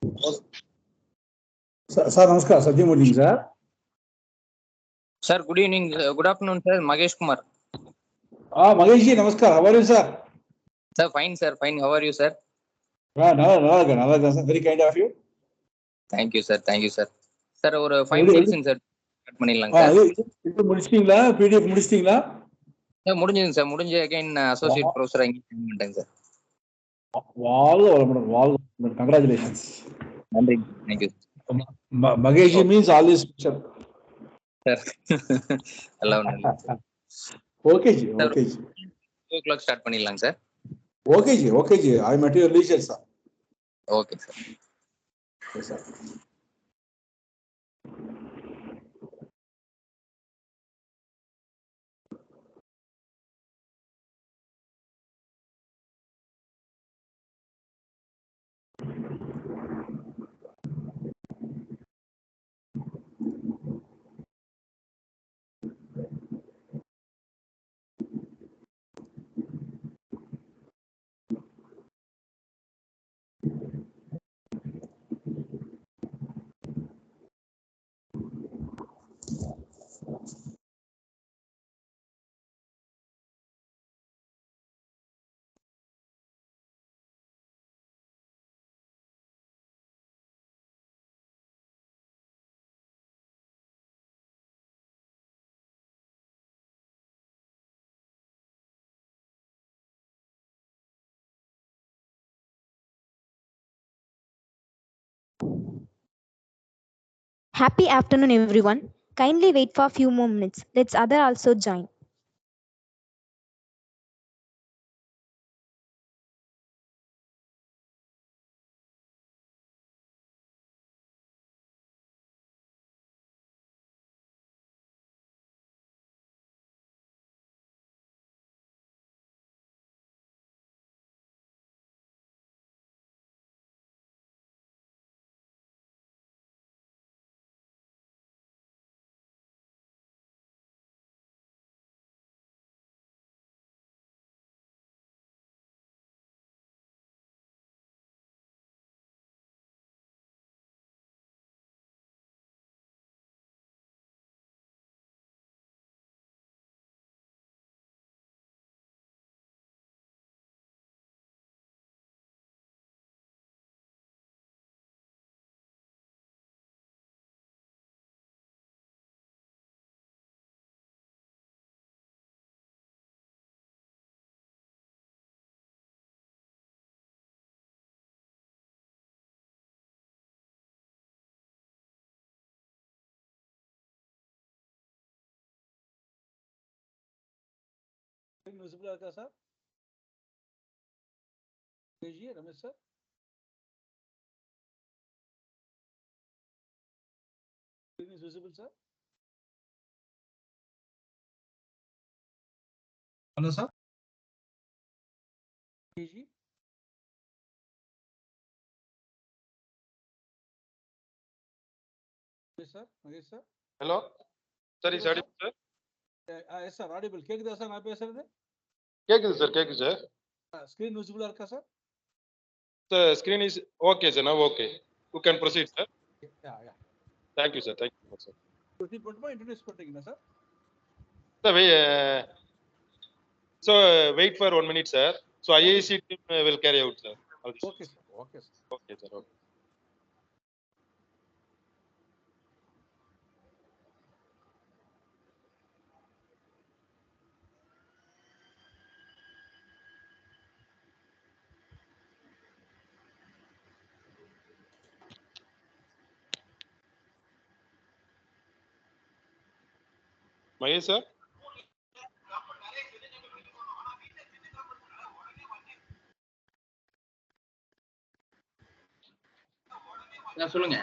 Sir, namaskar. Sathyamoorthy, sir. Sir, good evening. Good afternoon, sir. Magesh Kumar. Magesh ji, namaskar. How are you, sir? Sir, fine, sir. Fine. How are you, sir? Sir. Very kind of you. Thank you, sir. Thank you, sir. Sir, ஒரு 5 minutes sir. Start பண்ணிடலாம் சார். இது முடிச்சிட்டீங்களா? PDF முடிச்சிட்டீங்களா? சார் முடிஞ்சதுங்க சார். முடிஞ்சு அகைன் அசோசியேட் ப்ரொஃபஸர் அங்கே பண்ணிட்டேங்க சார். வாழ்க வளமுடன். வாழ்க வளமுடன். Congratulations. நன்றி. Thank you. Magesh ji means all is special. Sir எல்லாம் நல்லது sir. Okay ji, okay ji. 2 o'clock start பண்ணிடலாம் sir. Okay ji. I am at your leisure, sir. Okay, sir. Yes, sir. Happy afternoon, everyone. Kindly wait for a few more minutes. Let's other also join. Visible இருக்கா sir? KG Ramesh sir. Screen is visible, sir. Hello, sir. KG. Yes, sir. Yes, sir. Hello. Sir, is audible, sir? Yes, sir. Audible. கேக்குதா sir நான் பேசுறது? கேக்குது sir, கேக்குது sir. Screen visible இருக்கா sir? Sir, screen is okay, sir. Now okay. You can proceed, sir. Yeah. Thank you, sir. Thank you, sir. Proceed பண்ணுமா introduce பண்றீங்களா sir? Sir, wait for 1 minute, sir. So IIC team will carry out, sir. Okay, sir. Okay, sir. Okay, sir. Okay. Mahesh, sir? சொல்லுங்க.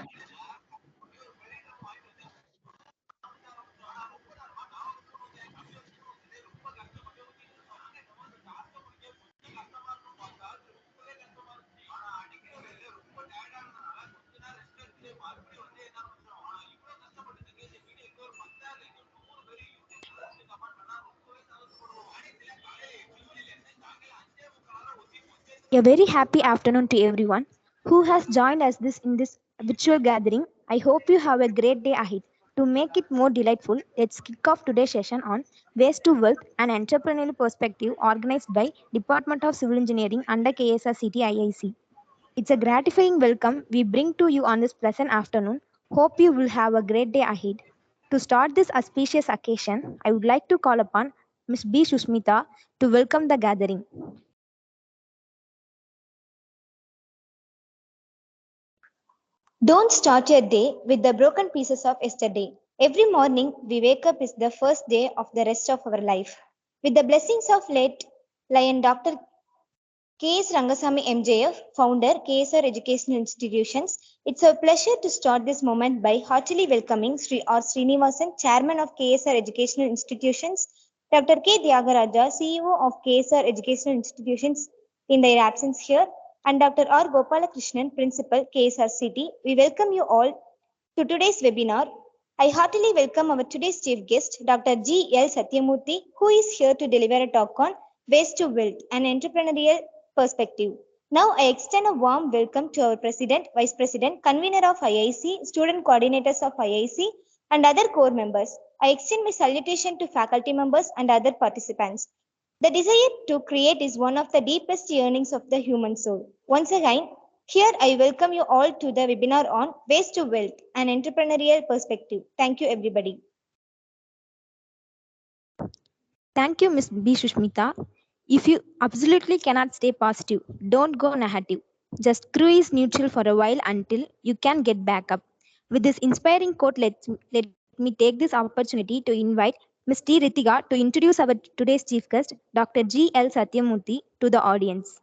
A very happy afternoon to everyone. who has joined us in this virtual gathering. I hope you have a great day ahead. To make it more delightful, let's kick off today's session on Waste to Wealth, an entrepreneurial perspective organized by Department of Civil Engineering under KSRCT-IIC. It's a gratifying welcome we bring to you on this pleasant afternoon. Hope you will have a great day ahead. To start this auspicious occasion, I would like to call upon Ms. B. Sushmita to welcome the gathering. Don't start your day with the broken pieces of yesterday. Every morning we wake up is the first day of the rest of our life. With the blessings of late Lion Dr. Rangasamy MJF, founder KSR Educational Institutions, it's a pleasure to start this moment by heartily welcoming Sri R. Srinivasan, Chairman of KSR Educational Institutions, Dr. K. Tyagaraja, CEO of KSR Educational Institutions in their absence here, and Dr. R. Gopalakrishnan, Principal, KSRCT. We welcome you all to today's webinar. I heartily welcome our today's chief guest, Dr.G.L.Sathyamoorthy, who is here to deliver a talk on Waste to Wealth, an entrepreneurial perspective. Now, I extend a warm welcome to our President, Vice President, Convener of IIC, student coordinators of IIC, and other core members. I extend my salutation to faculty members and other participants. The desire to create is one of the deepest yearnings of the human soul. Once again, here I welcome you all to the webinar on Waste to Wealth, an entrepreneurial perspective. Thank you, everybody. Thank you, Ms. B. Sushmita. If you absolutely cannot stay positive, don't go negative. Just cruise neutral for a while until you can get back up. With this inspiring quote, let me take this opportunity to invite Ms. T. Ritika to introduce our today's chief guest, Dr. G.L. Sathyamoorthy, to the audience.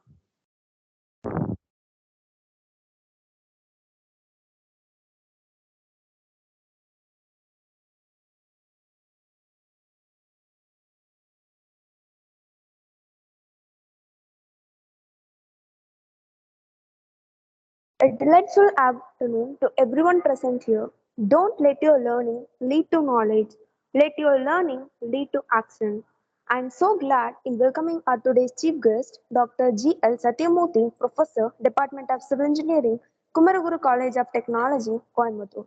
A delightful afternoon to everyone present here. Don't let your learning lead to knowledge. Let your learning lead to action. I am so glad in welcoming our today's chief guest, Dr. G.L. Sathyamoorthy, Professor, Department of Civil Engineering, Kumaraguru College of Technology, Coimbatore.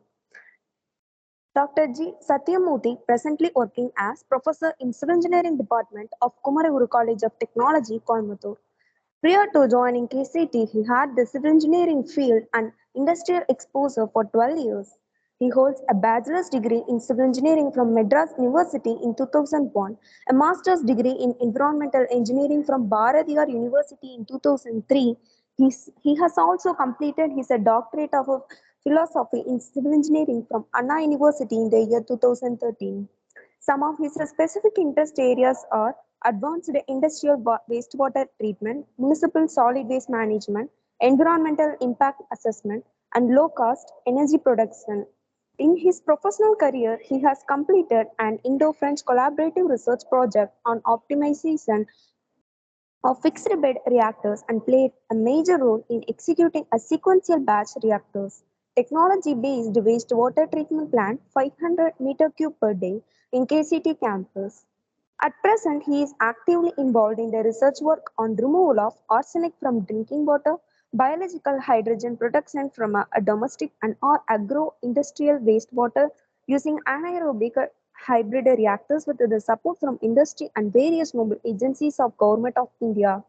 Dr. G. Sathyamoorthy, presently working as Professor in Civil Engineering Department of Kumaraguru College of Technology, Coimbatore. Prior to joining KCT, he had the civil engineering field and industrial exposure for 12 years. He holds a bachelor's degree in civil engineering from Madras University in 2001, a master's degree in environmental engineering from Bharatiyar University in 2003. He has also completed his doctorate of philosophy in civil engineering from Anna University in the year 2013. Some of his specific interest areas are advanced industrial wastewater treatment, municipal solid waste management, environmental impact assessment, and low-cost energy production. In his professional career, he has completed an Indo-French collaborative research project on optimization of fixed bed reactors and played a major role in executing a sequential batch reactors. Technology-based wastewater treatment plant 500 meter cube per day in KCT campus. At present, he is actively involved in the research work on removal of arsenic from drinking water, biological hydrogen production from a domestic and or agro-industrial wastewater using anaerobic hybrid reactors with the support from industry and various noble agencies of Government of India.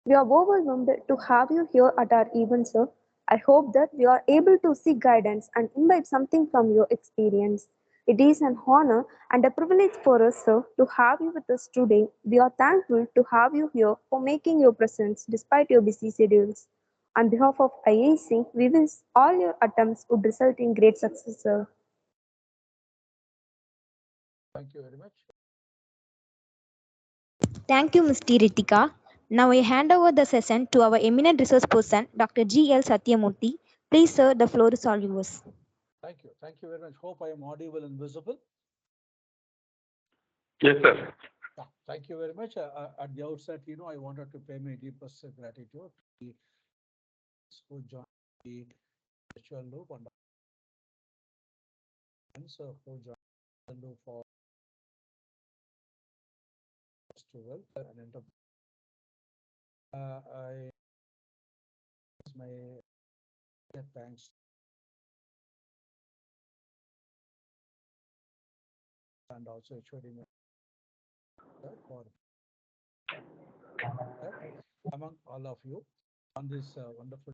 We are overwhelmed to have you here at our event, sir. I hope that we are able to seek guidance and invite something from your experience. It is an honor and a privilege for us, sir, to have you with us today. We are thankful to have you here for making your presence despite your busy schedules. On behalf of IAC, we wish all your attempts would result in great success, sir. Thank you very much. Thank you, Ms. T. Ritika. Now I hand over the session to our eminent resource person, Dr. G.L. Sathyamoorthy. Please, sir, the floor is all yours. Thank you. Thank you very much. Hope I am audible and visible. Yes, sir. Yeah, thank you very much. At the outset, I wanted to pay my deepest gratitude to the who joined the virtual loop and friends who joined the loop for festival and enterprise. I my thanks and also HOD for among all of you on this wonderful.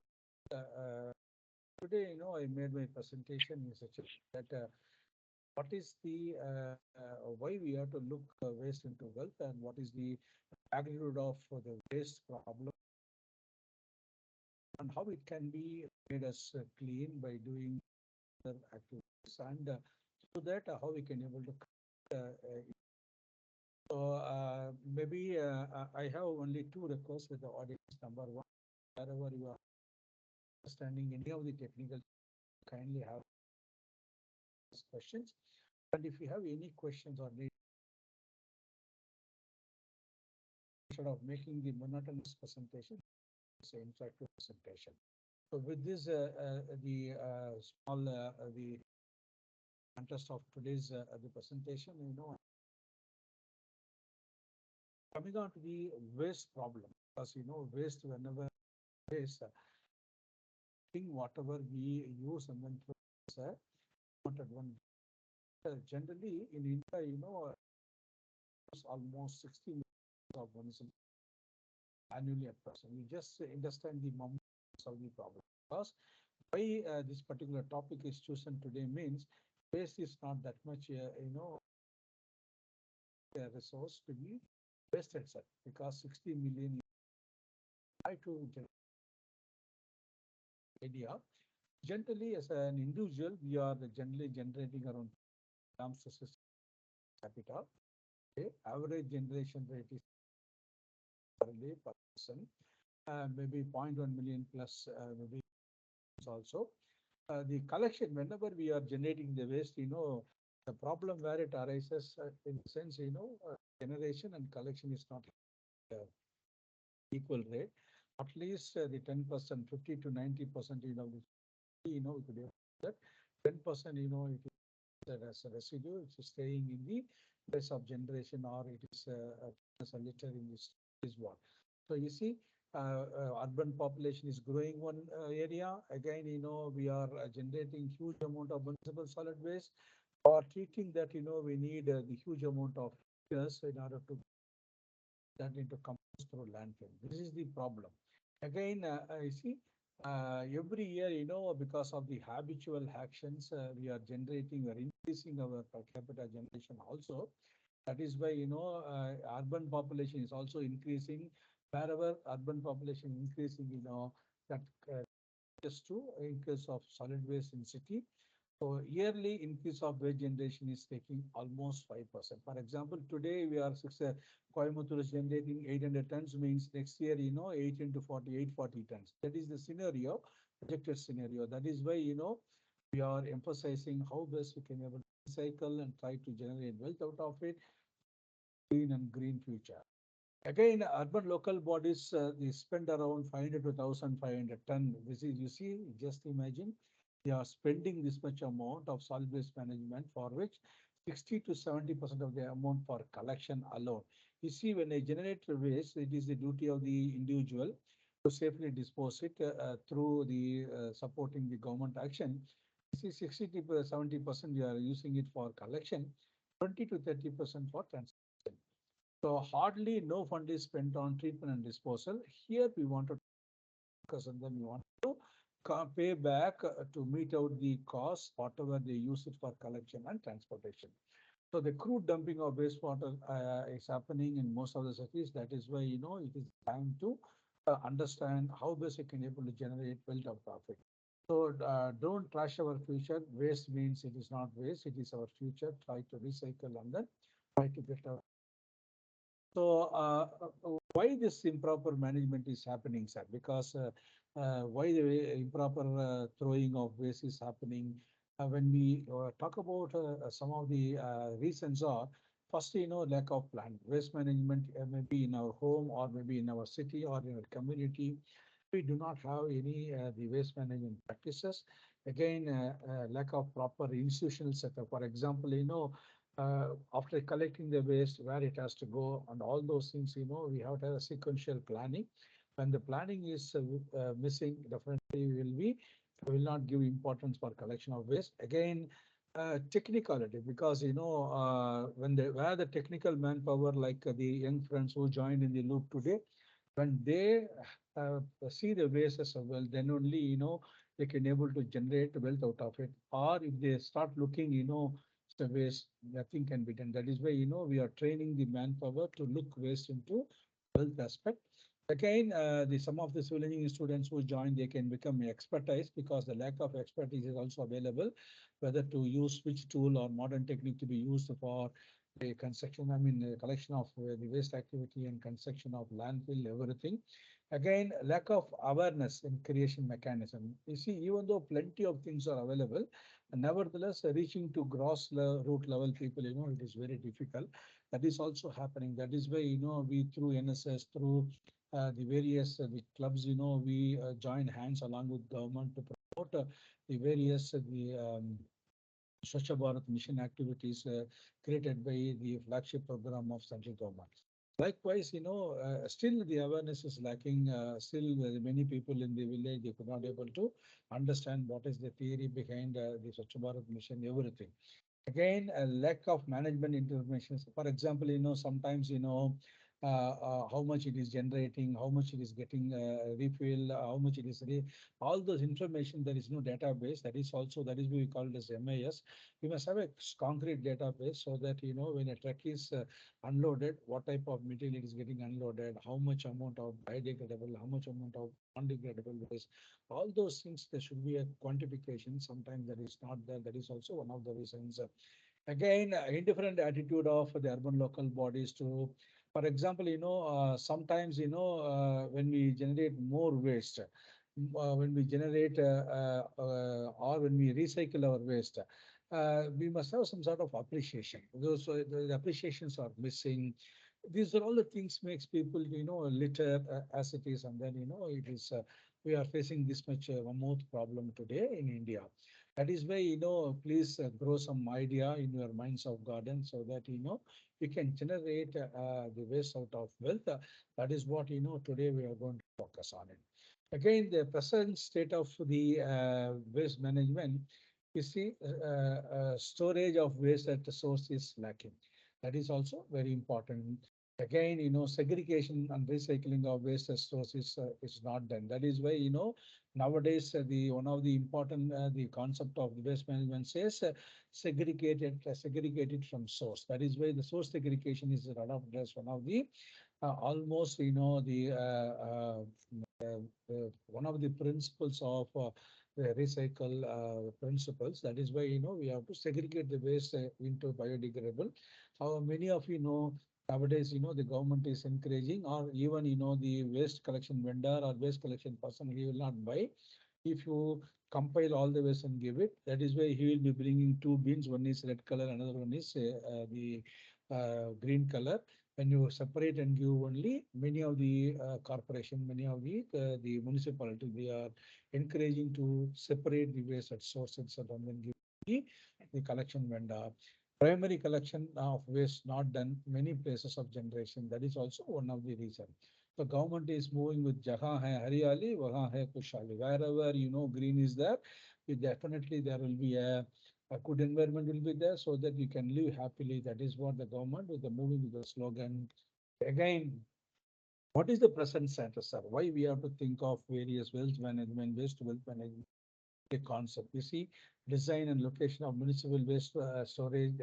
Today, I made my presentation in such a that what is the why we have to look waste into wealth and what is the magnitude of the waste problem and how it can be made as clean by doing other activities and so that how we can able to maybe I have only two requests with the audience. Number one, wherever you are understanding any of the technical, kindly have questions. And if you have any questions or need, instead of making the monotonous presentation, it's an interactive presentation. So with this, the small the interest of today's the presentation, coming on to the waste problem, because waste whenever waste thing whatever we use and then throw not at one. Generally in India, it's almost 60 million of municipal annually at present. We just understand the moment of the problem. Because why this particular topic is chosen today means waste is not that much, a resource to be wasted, sir, because 60 million try to idea. Generally, as an individual, we are generally generating around grams to system capital. Okay. Average generation rate is per day per person, maybe 0.1 million plus, maybe also. The collection, whenever we are generating the waste, the problem where it arises in the sense, generation and collection is not equal rate. At least the 10%, 50 to 90%, we could that 10%, it is as a residue, it's staying in the place of generation or it is as a litter in this is what. So you see, urban population is growing one area. Again, we are generating huge amount of municipal solid waste or treating that, we need the huge amount of years in order to that into compost through landfill. This is the problem. Again, I see every year, because of the habitual actions, we are generating, we are increasing our per capita generation also. That is why, urban population is also increasing. Wherever urban population increasing, that just to increase of solid waste in city. So yearly increase of waste generation is taking almost 5%. For example, today we are Coimbatore is generating 800 tons, means next year, 18 to 48, 40 tons. That is the scenario, projected scenario. That is why, we are emphasizing how best we can able to cycle and try to generate wealth out of it, clean and green future. Again, urban local bodies, they spend around 500 to 1,500 ton. This is, you see, just imagine they are spending this much amount of solid waste management for which 60 to 70% of the amount for collection alone. You see, when they generate waste, it is the duty of the individual to safely dispose it through the supporting the government action. You see, 60 to 70% we are using it for collection, 20 to 30% for transportation. So hardly no fund is spent on treatment and disposal. Here we want to focus on them. We want to pay back to meet out the costs, whatever they use it for collection and transportation. So the crude dumping of wastewater is happening in most of the cities. That is why, it is time to understand how best we can able to generate wealth of profit. So don't trash our future. Waste means it is not waste. It is our future. Try to recycle and then try to get our. So why this improper management is happening, sir? Because why the improper throwing of waste is happening? When we talk about some of the reasons are, first, lack of plan. Waste management maybe in our home or maybe in our city or in our community. We do not have any the waste management practices. Again, lack of proper institutional setup. For example, after collecting the waste, where it has to go and all those things, we have to have a sequential planning. When the planning is missing, definitely we will be will not give importance for collection of waste. Again, technicality, because when they where the technical manpower, like the young friends who joined in the loop today, when they see the waste as well, then only they can able to generate wealth out of it. Or if they start looking, the waste, nothing can be done. That is why we are training the manpower to look waste into wealth aspect. Again, the some of the civil engineering students who join, they can become expertise, because the lack of expertise is also available, whether to use which tool or modern technique to be used for the construction, the collection of the waste activity and construction of landfill, everything. Again, lack of awareness in creation mechanism. You see, even though plenty of things are available, nevertheless, reaching to root level people, it is very difficult. That is also happening. That is why, we through NSS, through the various the clubs, we join hands along with government to promote the various Swachh Bharat mission activities created by the flagship program of central government. Likewise, still the awareness is lacking. Still, many people in the village, they could not able to understand what is the theory behind the Swachh Bharat mission, everything. Again, a lack of management information. For example, sometimes, how much it is generating, how much it is getting refill, how much it is all those information. There is no database. That is also, that is what we call it as MIS. We must have a concrete database, so that when a truck is unloaded, what type of material it is getting unloaded, how much amount of biodegradable, how much amount of non-degradable waste. All those things, there should be a quantification. Sometimes that is not there. That is also one of the reasons. Again, indifferent attitude of the urban local bodies to, for example, sometimes, when we generate more waste, when we generate or when we recycle our waste, we must have some sort of appreciation. Those the appreciations are missing. These are all the things makes people, litter as it is, and then it is. We are facing this much mammoth problem today in India. That is why, please grow some idea in your minds of garden, so that, you can generate the waste out of wealth. That is what, today we are going to focus on it. Again, the present state of the waste management, you see, storage of waste at the source is lacking. That is also very important. Again, segregation and recycling of waste at source is not done. That is why, nowadays the one of the important the concept of the waste management says segregated from source. That is why the source segregation is adopted as one of the almost, the one of the principles of the recycle principles. That is why, we have to segregate the waste into biodegradable. How many of you know, nowadays, the government is encouraging, or even, the waste collection vendor or waste collection person, he will not buy. If you compile all the waste and give it, that is why he will be bringing two bins. One is red color, another one is the green color. When you separate and give only, many of the corporation, many of the municipality, they are encouraging to separate the waste at source itself and then give the collection vendor. Primary collection of waste not done many places of generation. That is also one of the reason. The government is moving with jahan hai hariyali, wahan hai kushali. Wherever green is there, definitely there will be a good environment will be there, so that you can live happily. That is what the government with the moving with the slogan. Again, what is the present status, sir? Why we have to think of various wealth management, waste wealth management? A concept. You see, design and location of municipal waste storage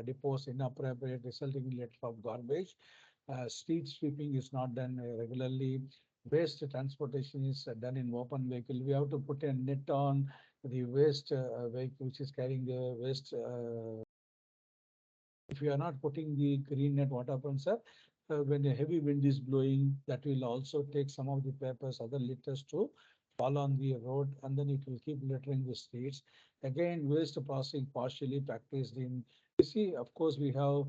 depots inappropriate, resulting in lot of garbage. Street sweeping is not done regularly. Waste transportation is done in open vehicle. We have to put a net on the waste vehicle which is carrying the waste. If you are not putting the green net, what happens, sir? When a heavy wind is blowing, that will also take some of the papers, other litters to fall on the road, and then it will keep littering the streets. Again, waste processing partially practiced in. You see, of course, we have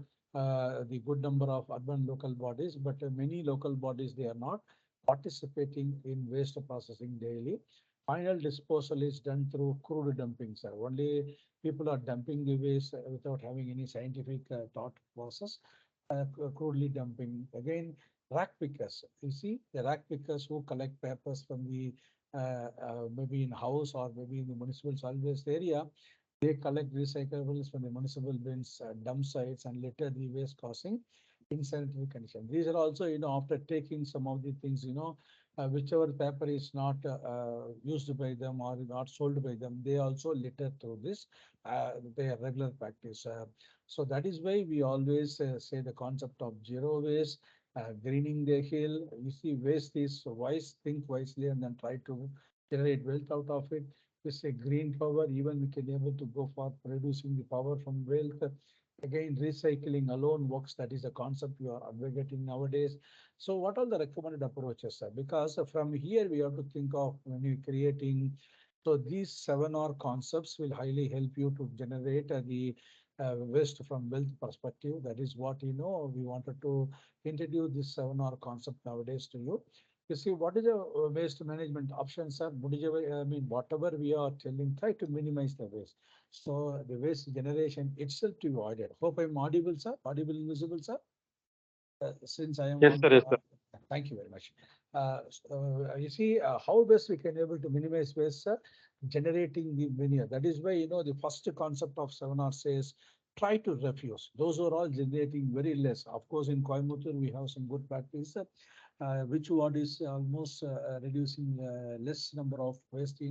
the good number of urban local bodies, but many local bodies, they are not participating in waste processing daily. Final disposal is done through crude dumping, sir. Only people are dumping the waste without having any scientific thought process, crudely dumping. Again, rack pickers. You see, the rack pickers who collect papers from the maybe in house or maybe in the municipal solid waste area, they collect recyclables from the municipal bins, dump sites, and litter the waste, causing insanitary condition. These are also, after taking some of the things, whichever paper is not used by them or not sold by them, they also litter through this, their regular practice. So that is why we always say the concept of zero waste, greening the hill. You see, waste is wise, think wisely, and then try to generate wealth out of it. We say green power, even we can able to go for producing the power from wealth. Again, recycling alone works. That is a concept we are advocating nowadays. So what are the recommended approaches, sir? Because from here we have to think of when you're creating. So these 7R concepts will highly help you to generate the waste from wealth perspective. That is what, we wanted to introduce this 7R concept nowadays to you. You see, what is the waste management options, sir? I mean, whatever we are telling, try to minimize the waste. So the waste generation itself to be avoided. Hope I'm audible, sir. Audible and visible, sir. Since I am Yes, on, sir. Yes, sir. thank you very much. You see, how best we can able to minimize waste, sir? Generating the manure. That is why, the first concept of 7R says, try to refuse. Those who are all generating very less. Of course, in Coimbatore, we have some good practice, which one is almost reducing less number of waste,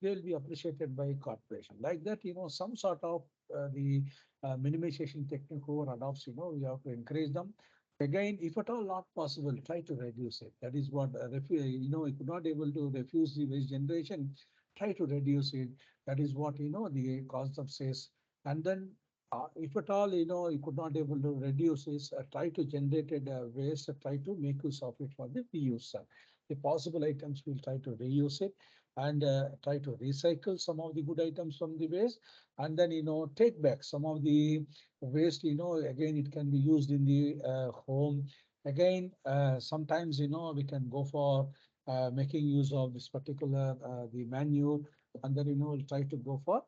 they will be appreciated by corporation. Like that, some sort of the minimization technique whoever adopts, we have to encourage them. Again, if at all not possible, try to reduce it. That is what, if you're not able to refuse the waste generation, try to reduce it. That is what, the concept says. And then if at all, you could not able to reduce this, try to generate waste, try to make use of it for the reuse. The possible items we'll try to reuse it and try to recycle some of the good items from the waste, and then, take back some of the waste, again, it can be used in the home. Again, sometimes, we can go for making use of this particular the manure, and then, we'll try to go for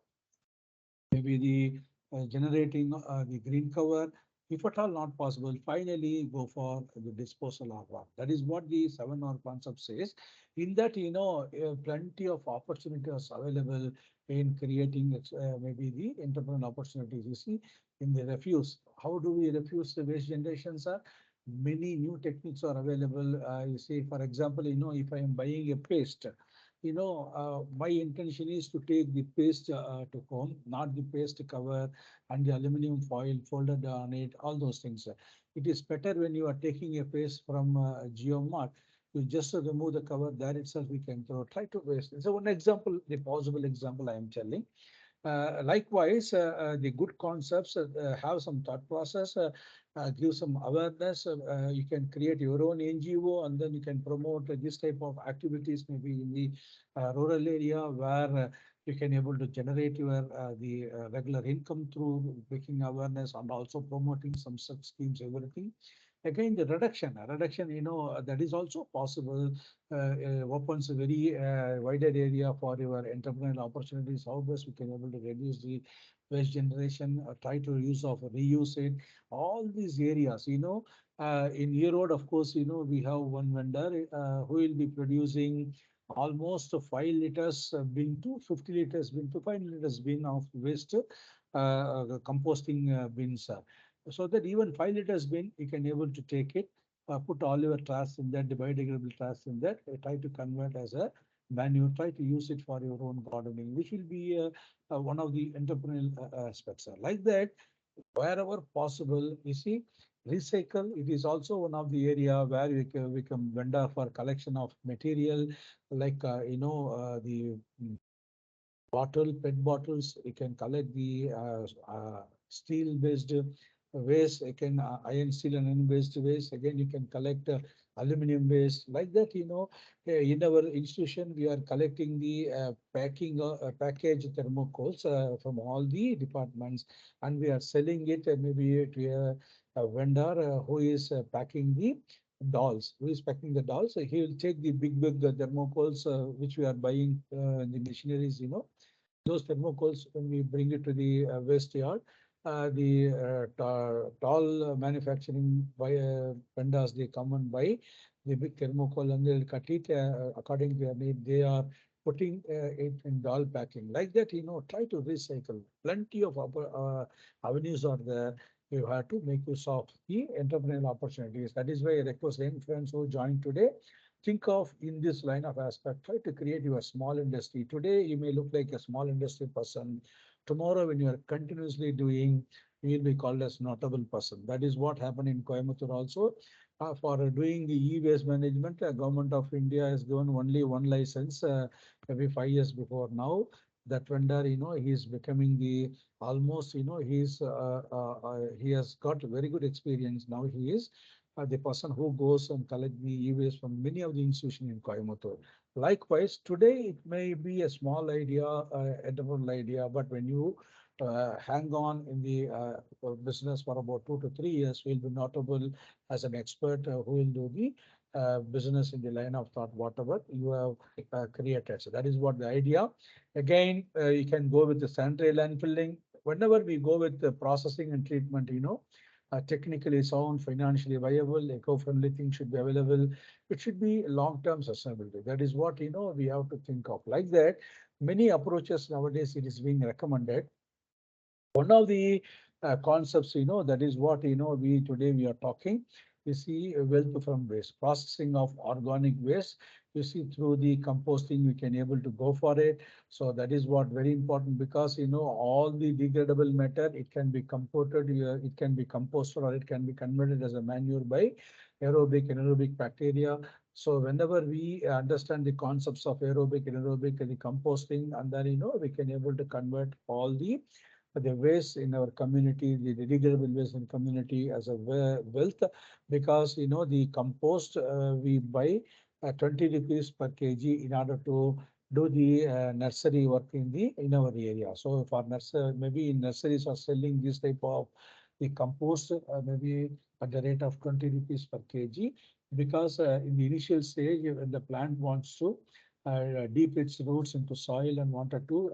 maybe the generating the green cover. If at all not possible, finally go for the disposal of rock. That is what the 7R concept says. In that, plenty of opportunities available in creating maybe the entrepreneurial opportunities. You see, in the refuse, how do we refuse the waste generation, sir? Many new techniques are available. You see, for example, if I am buying a paste, my intention is to take the paste to home, not the paste cover and the aluminum foil folded on it, all those things. It is better when you are taking a paste from GeoMart, you just remove the cover, there itself we can throw, try to waste. So one example, the possible example I am telling. Likewise, the good concepts have some thought process, give some awareness. You can create your own NGO and then you can promote this type of activities maybe in the rural area where you can able to generate your the regular income through making awareness and also promoting some such schemes, everything. Again, the reduction, that is also possible, opens a very wider area for your entrepreneurial opportunities. How best we can able to reduce the waste generation, try to use of reuse it, all these areas, in Erode, of course, we have one vendor who will be producing almost 5 liters bin to 50 liters bin to 5 liters bin of waste composting bins. So that even 5 liters bin, you can able to take it, put all your trash in that, the biodegradable trash in that, try to convert as a manure, try to use it for your own gardening, which will be one of the entrepreneurial aspects. Like that, wherever possible, you see, recycle, it is also one of the area where we can become vendor for collection of material, like, the PET bottles, you can collect the steel-based waste, you can iron, steel, and iron-based waste. Again, you can collect aluminum waste. Like that, in our institution, we are collecting the package thermocoals from all the departments, and we are selling it maybe to a vendor who is packing the dolls. Who is packing the dolls? So he will take the big thermocoals which we are buying in the machineries, those thermocoals, when we bring it to the waste yard, the tall manufacturing by vendors, they come and buy the big thermocol and they'll cut it according to their need. They are putting it in doll packing. Like that, try to recycle. Plenty of avenues are there. You have to make use of the entrepreneurial opportunities. That is why I request young friends who joined today, think of in this line of aspect, try to create your small industry. Today, you may look like a small industry person. Tomorrow, when you are continuously doing, you will be called as notable person. That is what happened in Coimbatore also. For doing the e-waste management, Government of India has given only one license maybe 5 years before now. That vendor, he is becoming the almost, he has got very good experience. Now he is the person who goes and collect the e-waste from many of the institutions in Coimbatore. Likewise, today it may be a small idea, entrepreneurial idea, but when you hang on in the business for about 2 to 3 years, will be notable as an expert who will do the business in the line of thought, whatever you have created. So that is what the idea. Again, you can go with the sanitary landfilling. Whenever we go with the processing and treatment, technically sound, financially viable, eco-friendly things should be available. It should be long-term sustainability. That is what, we have to think of. Like that, many approaches nowadays it is being recommended. One of the concepts, that is what, we today we are talking. You see wealth from waste, processing of organic waste. You see through the composting, we can able to go for it. So that is what very important because, all the degradable matter, it can be composted, it can be composted or it can be converted as a manure by aerobic, anaerobic bacteria. So whenever we understand the concepts of aerobic, anaerobic, and the composting, and then, we can able to convert all the waste in our community, the degradable waste in community as a wealth, because the compost we buy 20 rupees per kg in order to do the nursery work in our area. So for nursery, maybe in nurseries are selling this type of the compost maybe at the rate of 20 rupees per kg, because in the initial stage when the plant wants to deep its roots into soil and wanted to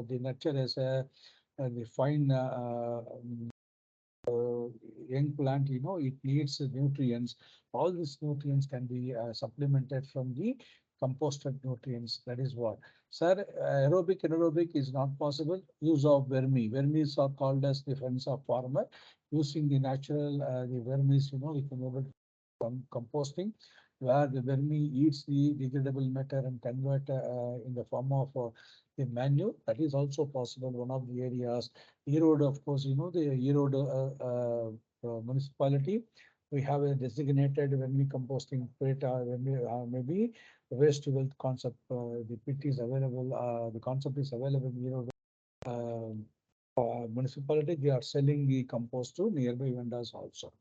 the nurture as a the fine young plant, it needs nutrients. All these nutrients can be supplemented from the composted nutrients. That is what. Sir, aerobic, anaerobic is not possible. Use of vermi. Vermis are called as the friends of farmer. Using the natural, the vermis, we can able to composting, where the vermi eats the degradable matter and convert in the form of the manure. That is also possible. One of the areas. Erode, of course, the Erode municipality. We have a designated vermi composting pit, when we maybe waste to wealth concept. The pit is available. The concept is available in Erode municipality. They are selling the compost to nearby vendors also.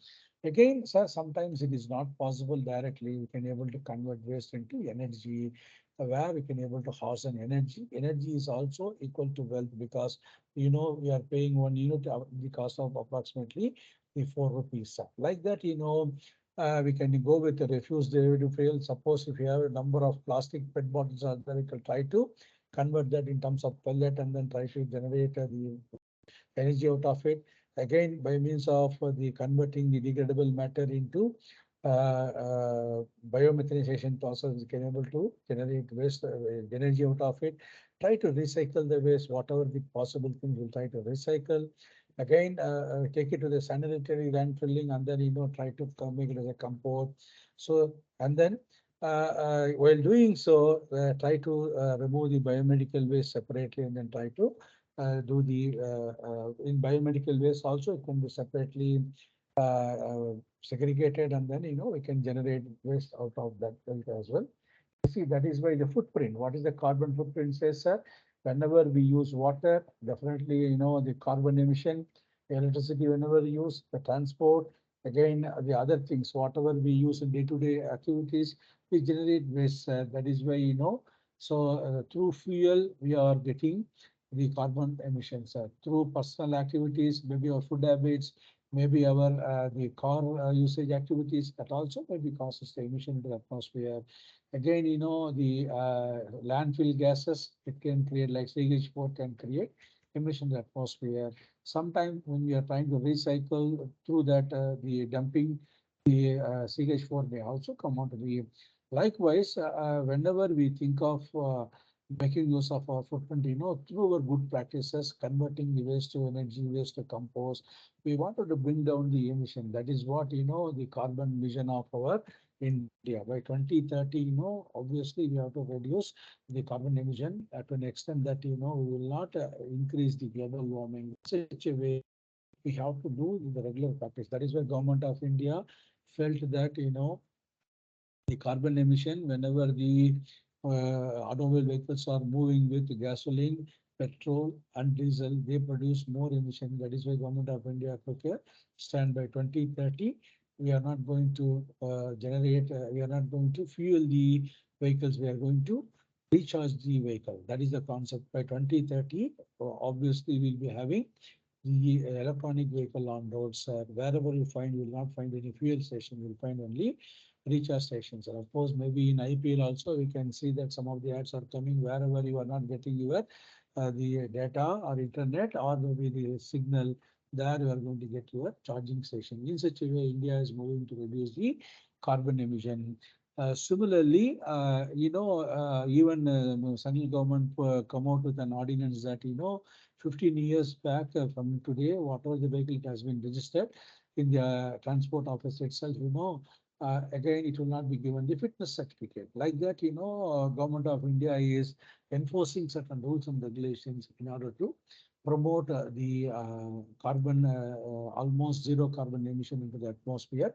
Again, sir, sometimes it is not possible directly. We can able to convert waste into energy, where we can able to house an energy. Energy is also equal to wealth because we are paying 1 unit the cost of approximately the 4 rupees. Like that, we can go with the refuse derivative fuel. Suppose if you have a number of plastic PET bottles are there, we can try to convert that in terms of pellet and then try to generate the energy out of it. Again, by means of the converting the degradable matter into biomethanization process, we can able to generate waste energy out of it. Try to recycle the waste, whatever the possible things we'll try to recycle. Again, take it to the sanitary landfilling and then try to make it as a compost. So and then while doing so, try to remove the biomedical waste separately and then try to do the in biomedical waste also it can be separately segregated and then we can generate waste out of that waste as well. See, that is why the footprint. What is the carbon footprint says, sir? Whenever we use water, definitely the carbon emission, electricity whenever we use, the transport, again the other things, whatever we use in day-to-day activities, we generate waste. That is why so through fuel we are getting the carbon emissions. Through personal activities, maybe our food habits, maybe our the car usage activities, that also maybe causes the emission into the atmosphere. Again, the landfill gases, it can create like CH4 can create emission in the atmosphere. Sometimes when we are trying to recycle through that, the dumping the CH4 may also come out to the. Likewise, whenever we think of making use of our footprint, through our good practices, converting the waste to energy, waste to compost, we wanted to bring down the emission. That is what, the carbon vision of our India. By 2030, obviously we have to reduce the carbon emission to an extent that, we will not increase the global warming in such a way we have to do the regular practice. That is why Government of India felt that, the carbon emission whenever the automobile vehicles are moving with gasoline, petrol and diesel, they produce more emission. That is why Government of India took a stand by 2030. We are not going to we are not going to fuel the vehicles. We are going to recharge the vehicle. That is the concept. By 2030, obviously we'll be having the electronic vehicle on roads. Wherever you find, you will not find any fuel station. You will find only recharge stations. And of course, maybe in IPL also, we can see that some of the ads are coming wherever you are not getting your the data or internet or maybe the signal. There you are going to get your charging station. In such a way, India is moving to reduce the carbon emission. Similarly, even central government come out with an ordinance that 15 years back from today, whatever the vehicle it has been registered in the transport office itself, again, it will not be given the fitness certificate. Like that, Government of India is enforcing certain rules and regulations in order to promote the carbon, almost zero carbon emission into the atmosphere.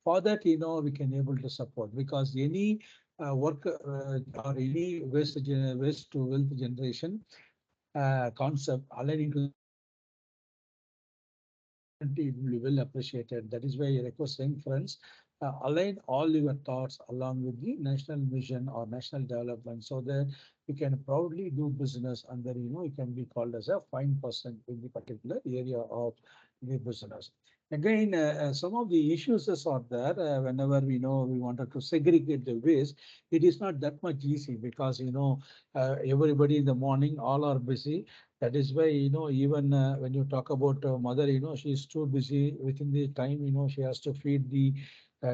For that, we can able to support because any work or any waste to wealth generation concept aligning to it will be well appreciated. That is why I request young friends, align all your thoughts along with the national vision or national development so that you can proudly do business and then, you can be called as a fine person in the particular area of the business. Again, some of the issues are there whenever we know we wanted to segregate the waste. It is not that much easy because, everybody in the morning, all are busy. That is why, even when you talk about mother, she's too busy within the time, she has to feed the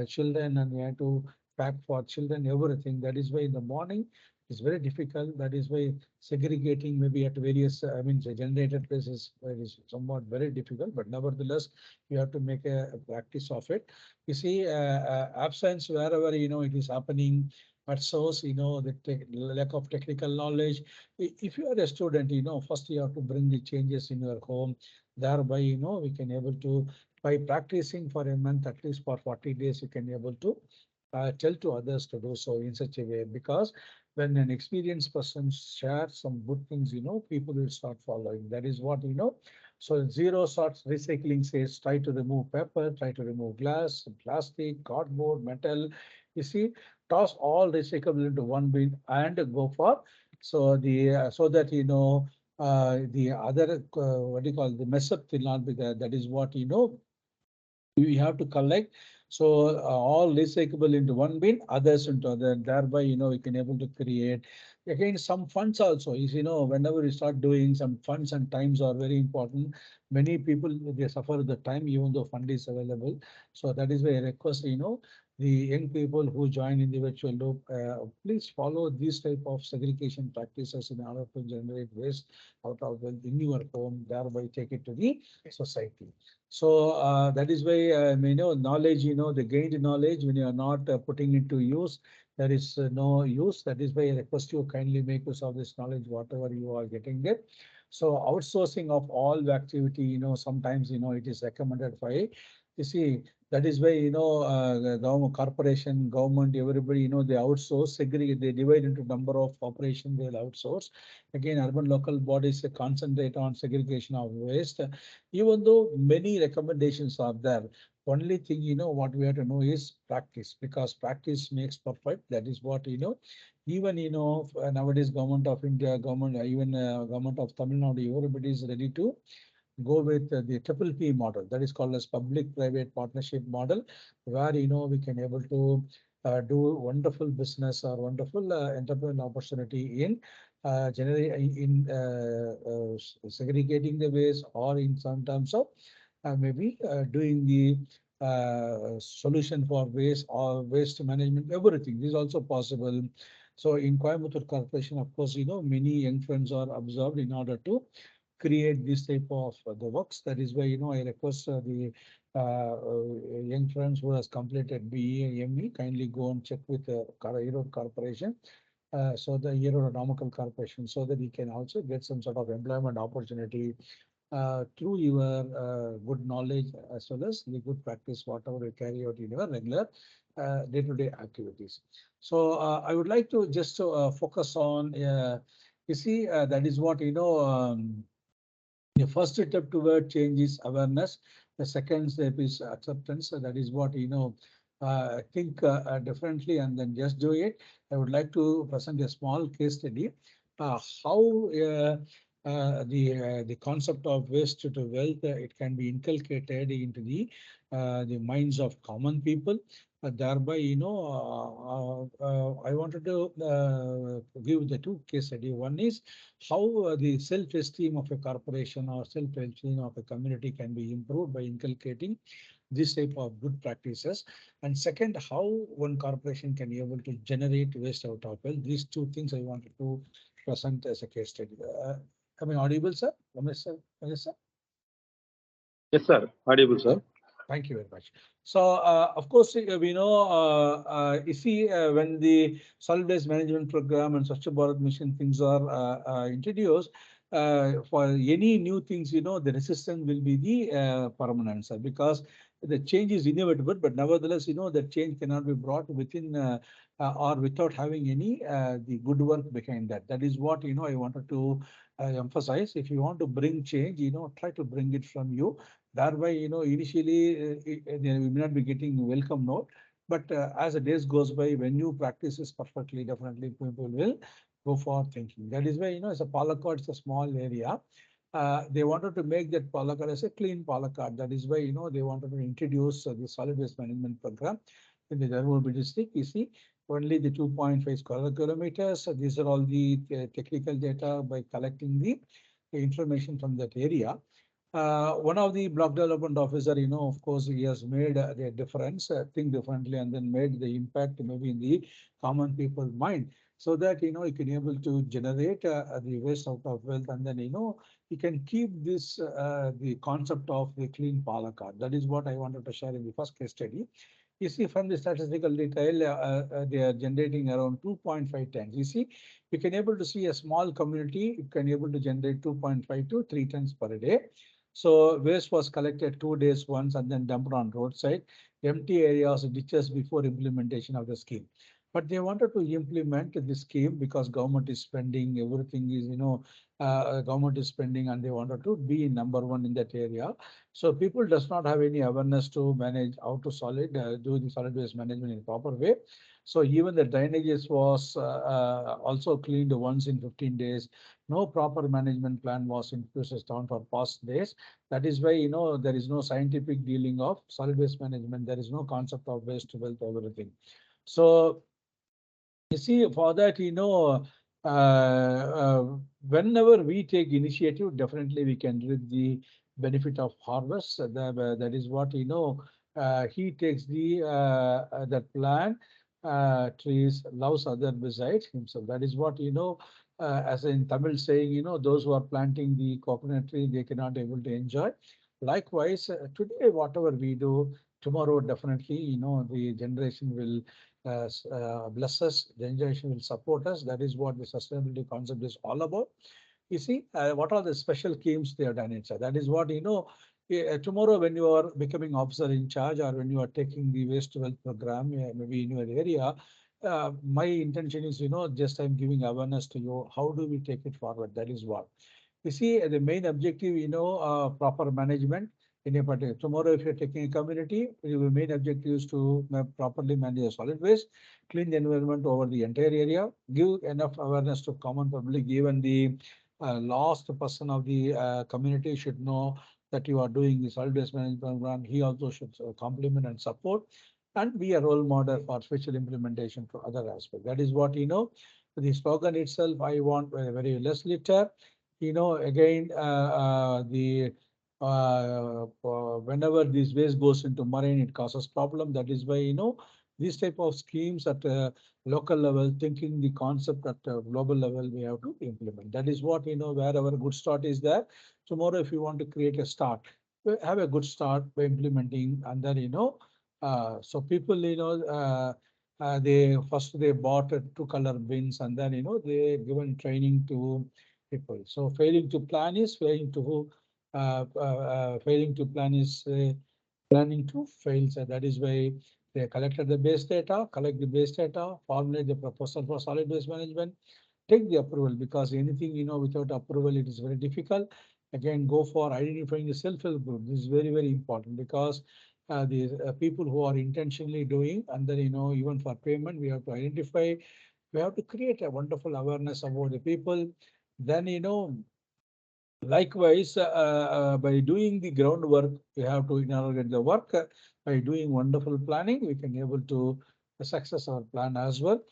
children and we have to pack for children, everything. That is why in the morning it's very difficult. That is why segregating maybe at various, the generated places is somewhat very difficult, but nevertheless, you have to make a practice of it. You see, absence wherever, it is happening at source, the lack of technical knowledge. If you are a student, first you have to bring the changes in your home. Thereby, we can able to, by practicing for a month, at least for 40 days, you can able to tell to others to do so in such a way. Because when an experienced person shares some good things, people will start following. That is what, So zero sorts recycling says try to remove paper, try to remove glass, plastic, cardboard, metal. You see, toss all recyclable into one bin and go for so that the other what do you call the mess up will not be there. That is what we have to collect. So all recyclable into one bin, others into other. Thereby, we can able to create again some funds also. Is whenever we start doing some funds and times are very important. Many people they suffer the time even though fund is available. So that is why I request the young people who join in the virtual loop, please follow these type of segregation practices in order to generate waste out of wealth in your home. Thereby take it to the society. So that is why knowledge, the gained knowledge when you are not putting into use, there is no use. That is why I request you kindly make use of this knowledge, whatever you are getting it. So outsourcing of all the activity, sometimes it is recommended by. You see, that is why government, corporation, government, everybody they outsource, segregate, they divide into number of operation they'll outsource. Again, urban local bodies concentrate on segregation of waste. Even though many recommendations are there, only thing what we have to know is practice, because practice makes perfect. That is what even nowadays government of India, government even government of Tamil Nadu, everybody is ready to go with the triple P model, that is called as public-private partnership model, where we can able to do wonderful business or wonderful entrepreneurial opportunity in segregating the waste or in some terms of maybe doing the solution for waste or waste management, everything. This is also possible. So in Coimbatore Corporation, of course, many young friends are observed in order to create this type of the works. That is why, I request the young friends who has completed BE, ME, kindly go and check with the Road Corporation, so the Aeronautical Corporation, so that you can also get some sort of employment opportunity through your good knowledge as well as the good practice, whatever you carry out in your regular day-to-day activities. So I would like to just focus on, you see, that is what, the first step toward change is awareness. The second step is acceptance. So that is what, think differently and then just do it. I would like to present a small case study. How the concept of waste to wealth, it can be inculcated into the minds of common people. Thereby, I wanted to give the two case study. One is how the self-esteem of a corporation or self-esteem of a community can be improved by inculcating this type of good practices. And second, how one corporation can be able to generate waste out of wealth. These two things I wanted to present as a case study. Am I audible, sir? Ramesh sir? Ramesh sir? Yes, sir. Audible, sir. Thank you very much. So, of course, we know, you see, when the solid waste management program and Swachh Bharat mission things are introduced, for any new things, the resistance will be the permanent, sir, because the change is inevitable, but nevertheless, the change cannot be brought within or without having any the good work behind that. That is what, I wanted to emphasize. If you want to bring change, try to bring it from you. Thereby, initially they may not be getting welcome note, but as the days goes by, when you practice is perfectly, definitely people will go for thinking. That is why, as a Palakkad, it's a small area. They wanted to make that Palakkad as a clean Palakkad. That is why, they wanted to introduce the solid waste management program in the Dharwad district. You see, only the 2.5 square kilometers. So these are all the technical data by collecting the information from that area. One of the block development officer, of course, he has made the difference, think differently, and then made the impact maybe in the common people's mind, so that he can able to generate the waste out of wealth, and then he can keep this the concept of the clean Palakkad. That is what I wanted to share in the first case study. You see, from the statistical detail, they are generating around 2.5 tons. You see, you can able to see a small community, you can able to generate 2.5 to 3 tons per day. So waste was collected 2 days once and then dumped on roadside, empty areas, ditches before implementation of the scheme. But they wanted to implement the scheme because government is spending, everything is, government is spending, and they wanted to be number one in that area. So people does not have any awareness to manage how to do the solid waste management in proper way. So even the drainages was also cleaned once in 15 days. No proper management plan was introduced down for past days. That is why, there is no scientific dealing of solid waste management. There is no concept of waste to wealth, everything. So you see, for that, whenever we take initiative, definitely we can reap the benefit of harvest. That is what, he takes the that plant, trees, loves other besides himself. That is what, as in Tamil saying, those who are planting the coconut tree, they cannot able to enjoy. Likewise, today, whatever we do, tomorrow, definitely, the generation will bless us, the generation will support us. That is what the sustainability concept is all about. You see, what are the special schemes they have done inside? That is what, tomorrow when you are becoming officer in charge or when you are taking the waste to wealth program, maybe in your area, my intention is, just I'm giving awareness to you. How do we take it forward? That is what. You see, the main objective, proper management in a particular. Tomorrow, if you're taking a community, your main objective is to properly manage the solid waste, clean the environment over the entire area, give enough awareness to common public, even the last person of the community should know that you are doing the solid waste management program. He also should complement and support and be a role model for special implementation for other aspects. That is what, the slogan itself, I want very less litter. Again, the whenever this waste goes into marine, it causes problem. That is why, these type of schemes at a local level, thinking the concept at a global level, we have to implement. That is what, where our good start is there. Tomorrow, if you want to create a start, have a good start by implementing, and then, so people, they bought two color bins, and then, they given training to people. So failing to plan is failing to plan is planning to fail. So that is why they collected the base data, collect the base data, formulate the proposal for solid waste management, take the approval, because anything, without approval, it is very difficult. Again, go for identifying the self-help group. This is very, very important, because the people who are intentionally doing, and then, even for payment, we have to identify, we have to create a wonderful awareness about the people. Then, likewise, by doing the groundwork, we have to inaugurate the work. By doing wonderful planning, we can able to success our plan as well.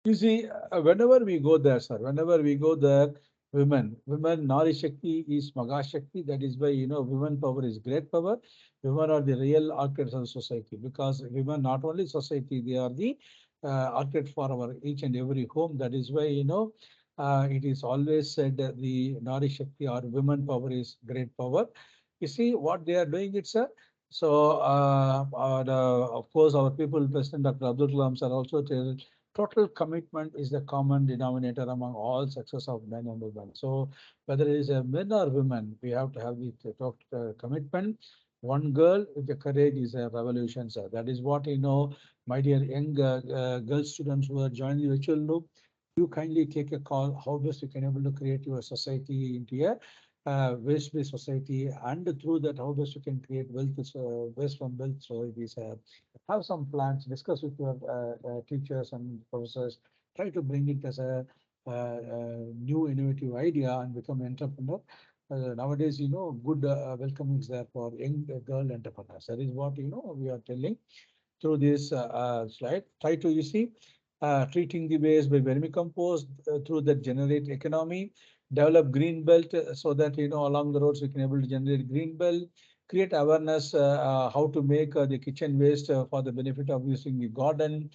You see, whenever we go there, sir, whenever we go there, women, Nari Shakti is Maga Shakti. That is why, women power is great power. Women are the real architects of society, because women not only society, they are the architect for our each and every home. That is why, it is always said that the Nari Shakti or women power is great power. You see what they are doing it, sir. So, of course, our people, President Dr. Abdul Kalam sir also tell total commitment is the common denominator among all success of men and women. So whether it is a men or women, we have to have the total commitment. One girl with the courage is a revolution, sir. That is what, my dear young girl students who are joining the virtual loop. You kindly take a call how best you can able to create your society into a waste-based society, and through that how best you can create wealth, waste from wealth. So it is have some plans, discuss with your teachers and professors, try to bring it as a new innovative idea and become an entrepreneur. Nowadays, good welcome is there for young girl entrepreneurs. That is what, we are telling through this slide. Try to, you see, treating the waste by vermicompost through the generate economy, develop green belt so that, along the roads we can able to generate green belt, create awareness how to make the kitchen waste for the benefit of using the garden,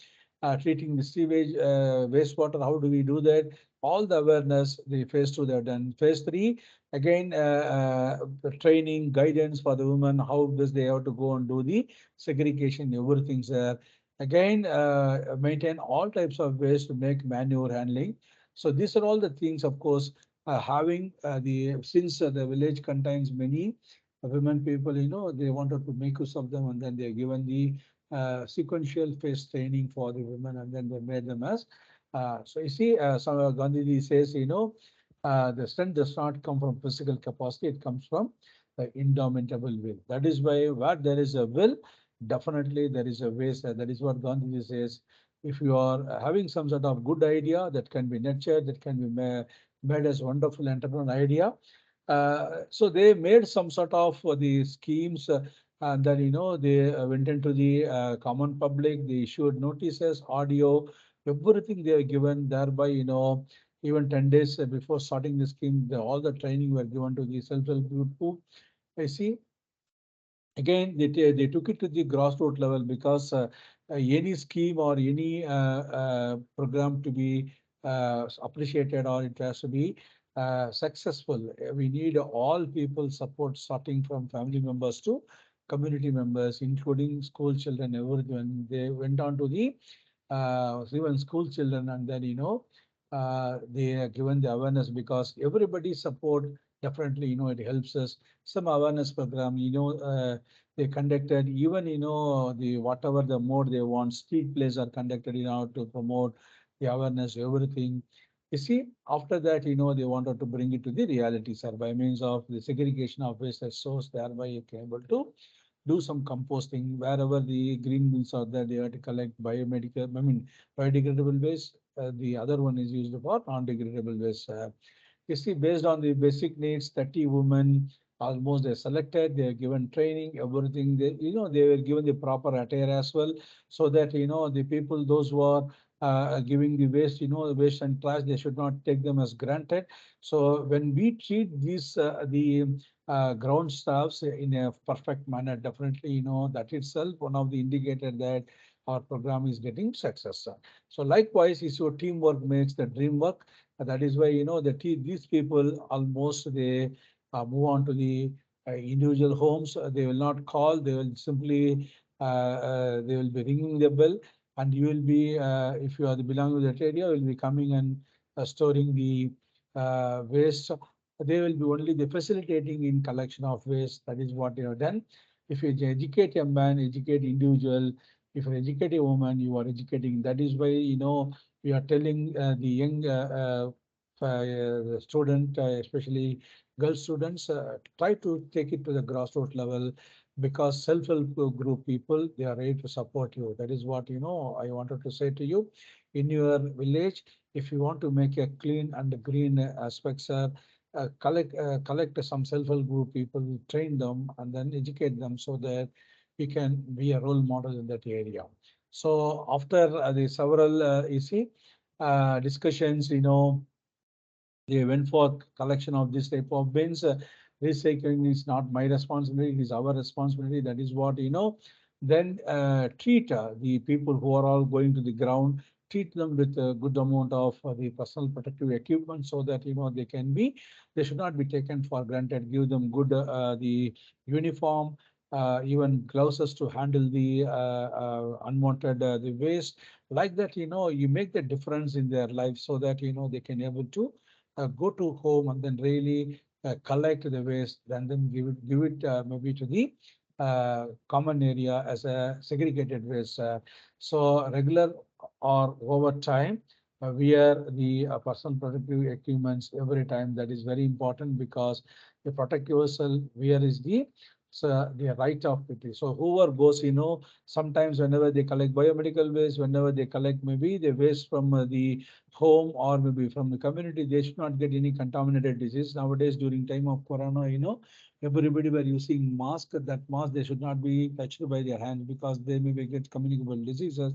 treating the sewage, wastewater, how do we do that? All the awareness, the phase two they have done. Phase three, again, training, guidance for the women, how does they have to go and do the segregation, everything's there. Again, maintain all types of waste to make manure handling. So these are all the things, of course, having since the village contains many women people, they wanted to make use of them, and then they're given the sequential phase training for the women, and then they made them as. So you see, some Gandhiji says, the strength does not come from physical capacity, it comes from the indomitable will. That is why where there is a will, definitely there is a way. That is what Gandhiji says. If you are having some sort of good idea that can be nurtured, that can be made as wonderful entrepreneur idea. So they made some sort of the schemes, and then, they went into the common public, they issued notices, audio, everything they are given, thereby, even 10 days before starting the scheme, all the training were given to the self-help group. I see. Again, they took it to the grassroots level, because any scheme or any program to be appreciated, or it has to be successful, we need all people support, starting from family members to community members, including school children, everyone. They went on to the even school children, and then, they are given the awareness, because everybody support, definitely, it helps us. Some awareness program, they conducted, even, the whatever the mode they want, street plays are conducted, to promote the awareness, everything. You see, after that, they wanted to bring it to the reality, sir, by means of the segregation of waste at source, thereby you can able to do some composting wherever the green bins are there. They have to collect biodegradable waste. The other one is used for non-degradable waste. You see, based on the basic needs, 30 women almost they're selected, they're given training, everything. They were given the proper attire as well, so that, the people, those who are giving the waste, the waste and trash, they should not take them as granted. So when we treat these, the ground staffs in a perfect manner. Definitely, that itself one of the indicator that our program is getting success. So likewise, is your teamwork makes the dream work. That is why these people almost they move on to the individual homes. They will not call. They will simply they will be ringing the bell, and you will be if you are the belonging to that area, will be coming and storing the waste. They will be only the facilitating in collection of waste. That is what they have done. If you educate a man, educate individual. If you educate a woman, you are educating. That is why we are telling the young student, especially girl students, try to take it to the grassroots level, because self-help group people, they are ready to support you. That is what I wanted to say to you. In your village, if you want to make a clean and green aspects, collect some self-help group people, train them, and then educate them so that we can be a role model in that area. So after the several discussions, they went for collection of this type of bins. Recycling is not my responsibility; it is our responsibility. That is what. Then treat the people who are all going to the ground. Treat them with a good amount of the personal protective equipment, so that they can be. They should not be taken for granted. Give them good the uniform, even gloves to handle the unwanted the waste. Like that, you make the difference in their life, so that they can able to go to home and then really collect the waste, and then give it maybe to the common area as a segregated waste. So regular or over time, wear the personal protective equipments every time. That is very important, because the protect yourself wear is the right of it. So whoever goes, sometimes whenever they collect biomedical waste, whenever they collect maybe the waste from the home or maybe from the community, they should not get any contaminated disease. Nowadays, during time of corona, everybody were using mask. That mask they should not be touched by their hands, because they may be get communicable diseases.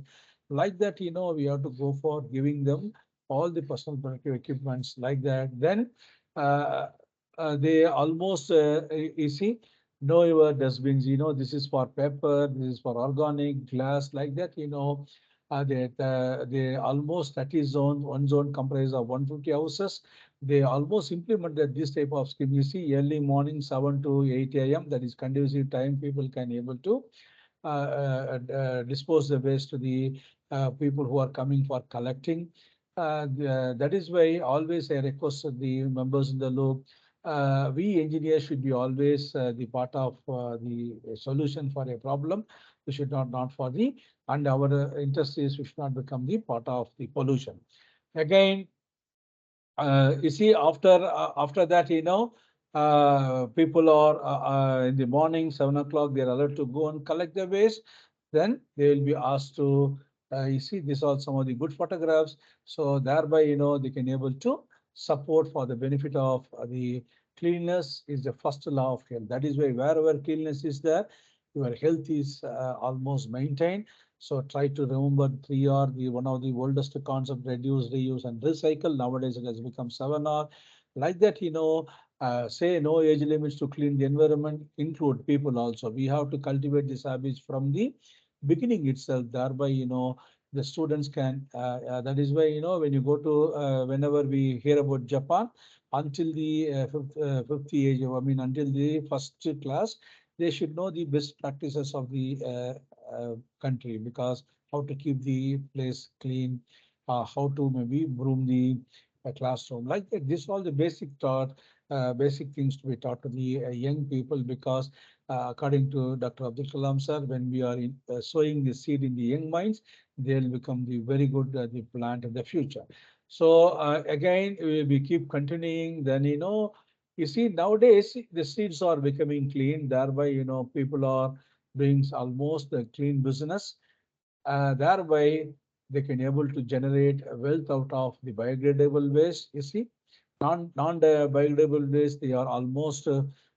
Like that, we have to go for giving them all the personal protective equipments like that. Then uh, they almost you see know your dustbins. This is for paper, this is for organic, glass, like that. They almost 30 zones, one zone comprised of 150 houses. They almost implemented this type of scheme. You see, early morning 7 to 8 a.m. That is conducive time people can able to dispose the waste to the people who are coming for collecting. That is why always I request the members in the loop. We engineers should be always the part of the solution for a problem. We should not for the, and our industries, we should not become the part of the pollution. Again, you see, after that, people are in the morning 7 o'clock. They are allowed to go and collect their waste. Then they will be asked to. You see, these are some of the good photographs. So thereby, they can able to support for the benefit of the cleanliness is the first law of health. That is why wherever cleanliness is there, your health is almost maintained. So try to remember 3R, the one of the oldest concept: reduce, reuse, and recycle. Nowadays it has become 7R. Like that, say no age limits to clean the environment, include people also. We have to cultivate this habits from the beginning itself. Thereby, the students can. That is why, when you go to whenever we hear about Japan, until the fifth age, I mean, until the first class, they should know the best practices of the country, because how to keep the place clean, how to maybe broom the classroom, like that. This all the basic things to be taught to the young people, because according to Dr. Abdul Kalam sir, when we are sowing the seed in the young minds, they'll become the very good the plant in the future. So again, we keep continuing. Then you see, nowadays the seeds are becoming clean. Thereby, people are doing almost a clean business. Thereby, they can able to generate wealth out of the biodegradable waste. You see, non biodegradable waste, they are almost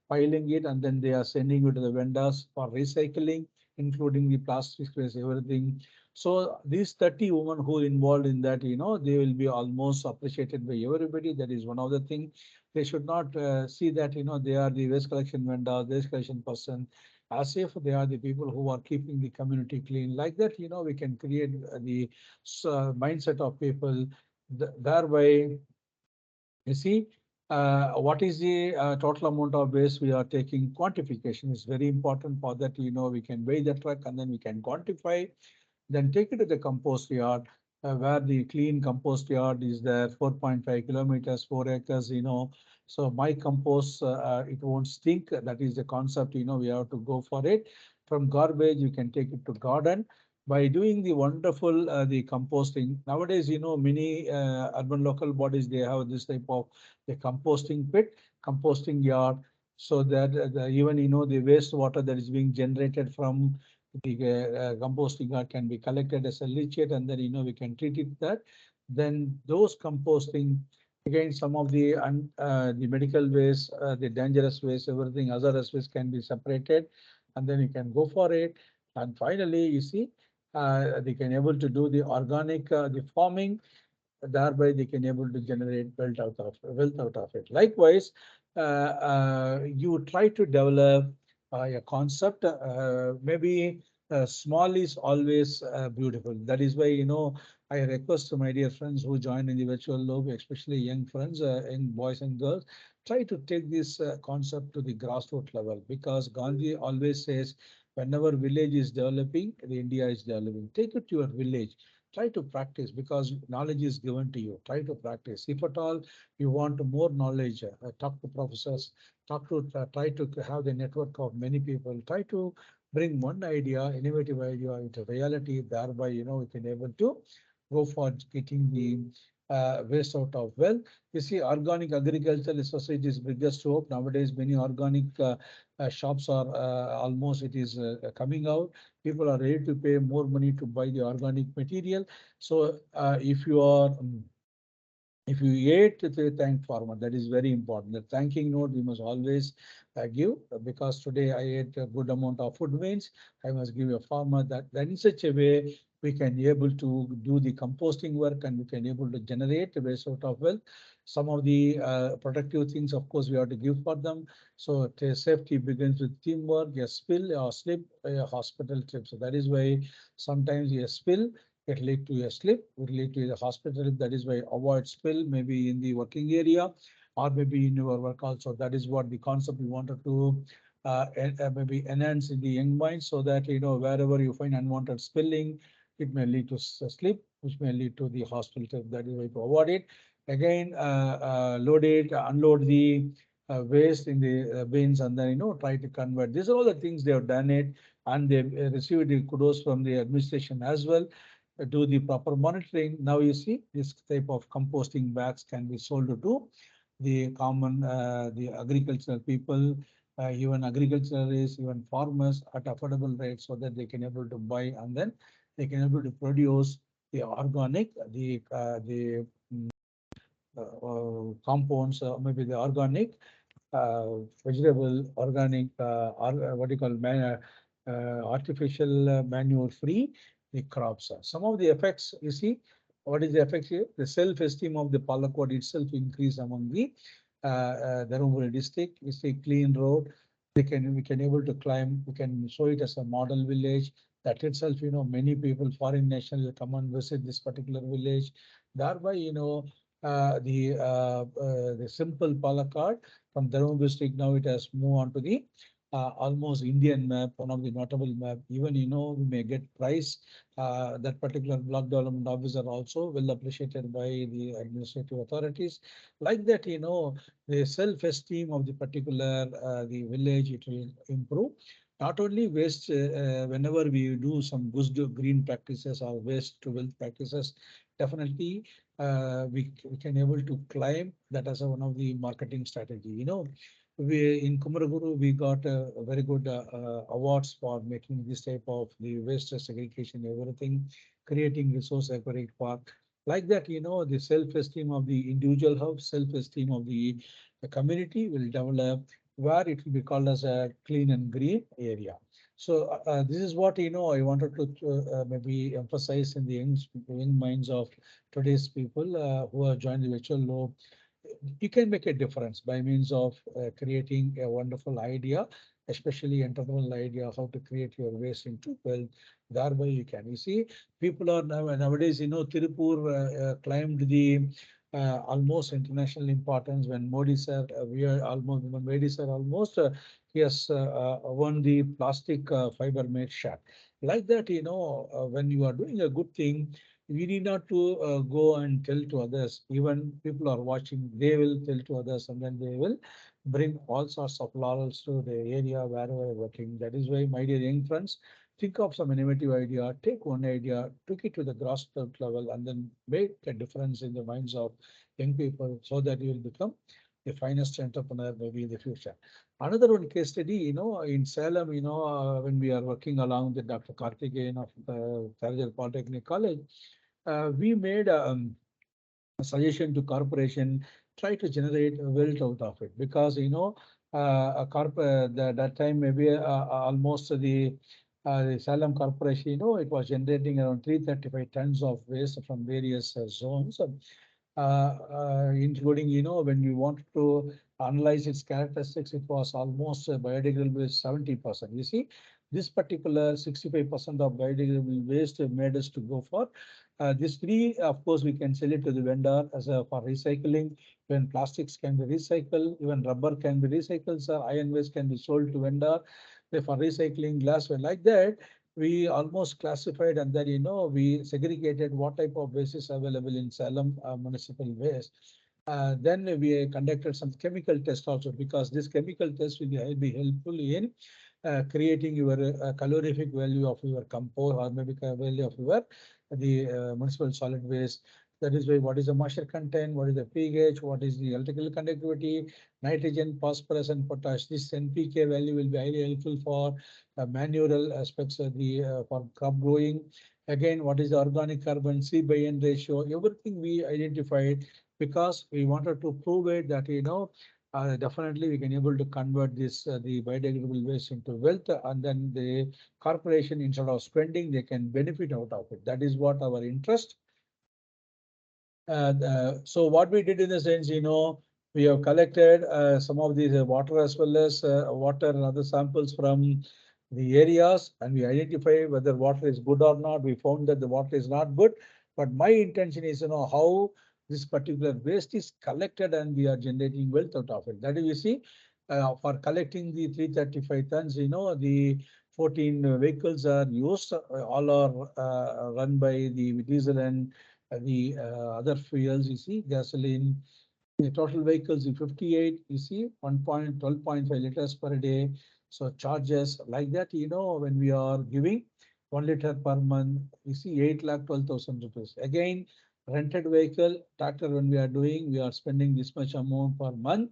piling it, and then they are sending it to the vendors for recycling, including the plastic waste, everything. So these 30 women who involved in that, they will be almost appreciated by everybody. That is one of the things. They should not see that, they are the waste collection vendor, waste collection person, as if they are the people who are keeping the community clean. Like that, we can create the mindset of people, thereby you see, what is the total amount of waste we are taking? Quantification is very important for that. We can weigh the truck and then we can quantify, then take it to the compost yard, where the clean compost yard is there, 4.5 kilometers, 4 acres, So my compost, it won't stink. That is the concept, we have to go for it. From garbage, you can take it to garden. By doing the wonderful the composting nowadays, many urban local bodies, they have this type of the composting pit, composting yard, so that even the wastewater that is being generated from the composting yard can be collected as a leachate, and then we can treat it that. Then those composting, again, some of the medical waste, the dangerous waste, everything hazardous waste can be separated, and then you can go for it. And finally, you see, they can able to do the organic the farming, thereby they can able to generate wealth out of it. Likewise, you try to develop a concept. Maybe small is always beautiful. That is why I request to my dear friends who join in the virtual lab, especially young friends, young boys and girls, try to take this concept to the grassroots level, because Gandhi always says, whenever village is developing, the India is developing. Take it to your village, try to practice, because knowledge is given to you. Try to practice. If at all you want more knowledge, talk to professors, try to have the network of many people, try to bring one idea, innovative idea into reality, thereby we can able to go for getting the waste out of well. You see, organic agriculture is society's biggest hope nowadays. Many organic shops are almost it is coming out. People are ready to pay more money to buy the organic material. So if you ate to thank farmer, that is very important. The thanking note we must always give, because today I ate a good amount of food grains. I must give a farmer that. Then in such a way we can be able to do the composting work, and we can able to generate waste out of wealth. Some of the productive things, of course, we have to give for them. So safety begins with teamwork. A spill or slip, a hospital trip. So that is why sometimes a spill, it lead to a slip, would lead to a hospital. That is why avoid spill, maybe in the working area or maybe in your work also. That is what the concept we wanted to maybe enhance in the young mind, so that wherever you find unwanted spilling, it may lead to slip, which may lead to the hospital trip. That is why to avoid it. Again, load it, unload the waste in the bins, and then try to convert. These are all the things they have done it, and they received the kudos from the administration as well. Do the proper monitoring. Now you see this type of composting bags can be sold to the common the agricultural people, even agriculturalists, even farmers at affordable rates, so that they can able to buy, and then they can able to produce the organic, the compounds, maybe the organic vegetable, organic, what do you call artificial manure free the crops. Some of the effects you see, what is the effect here? The self-esteem of the Palakkad itself increase among the Dharmaburi district. You see clean road. We can able to climb. We can show it as a model village. That itself, many people, foreign nationals will come and visit this particular village. Thereby, the simple Palakkad from Dharmaburi district, now it has moved on to the almost Indian map, one of the notable map. Even we may get prize. That particular block development officer also well appreciated by the administrative authorities. Like that, the self-esteem of the particular the village, it will improve. Not only waste, whenever we do some good green practices or waste to wealth practices, definitely we can able to climb that as one of the marketing strategy. We in Kumaraguru we got a very good awards for making this type of the waste segregation, everything, creating resource aquatic park. Like that, the self-esteem of the individual house, self-esteem of the community will develop, where it will be called as a clean and green area. So this is what I wanted to maybe emphasize in the young minds of today's people who have joined the virtual lab. you can make a difference by means of creating a wonderful idea, especially entrepreneurial idea, how to create your waste into wealth. Thereby you can. You see, people are nowadays, Tirupur climbed the almost international importance when Modi sir, we are almost, when Modi sir almost, he has won the plastic fiber made shack. Like that, when you are doing a good thing, we need not to go and tell to others. Even people are watching, they will tell to others, and then they will bring all sorts of laurels to the area wherever you're working. That is why, my dear young friends, think of some innovative idea, take one idea, take it to the grassroots level, and then make a difference in the minds of young people so that you will become the finest entrepreneur maybe in the future. Another one case study, in Salem, when we are working along with Dr. Karthikeyan of Tarajar Polytechnic College, we made a suggestion to corporation, try to generate wealth out of it, because that time maybe almost the Salem Corporation, it was generating around 335 tons of waste from various zones, including, when we wanted to analyze its characteristics, it was almost biodegradable waste 70%. You see, this particular 65% of biodegradable waste made us to go for these three. Of course, we can sell it to the vendor as a, for recycling. Even plastics can be recycled, even rubber can be recycled, sir. Iron waste can be sold to vendor for recycling, glassware, like that. We almost classified, and then we segregated what type of waste is available in Salem municipal waste. Then we conducted some chemical test also, because this chemical test will be helpful in creating your calorific value of your compost, or maybe value of your the municipal solid waste. That is why, what is the moisture content, what is the pH, what is the electrical conductivity, nitrogen, phosphorus, and potash. This NPK value will be highly helpful for manual aspects of the for crop growing. Again, what is the organic carbon, C by N ratio? Everything we identified, because we wanted to prove it that definitely we can able to convert this the biodegradable waste into wealth, and then the corporation, instead of spending, they can benefit out of it. That is what our interest. So what we did in the sense, we have collected some of these water as well as water and other samples from the areas, and we identify whether water is good or not. We found that the water is not good, but my intention is, how this particular waste is collected, and we are generating wealth out of it. That is, you see, for collecting the 335 tons, the 14 vehicles are used. All are run by the diesel and the other fuels, you see, gasoline. The total vehicles is 58, you see, 12.5 liters per day. So charges like that, when we are giving 1 liter per month, you see 8,12,000 rupees. Again, rented vehicle, tractor, when we are doing, we are spending this much amount per month.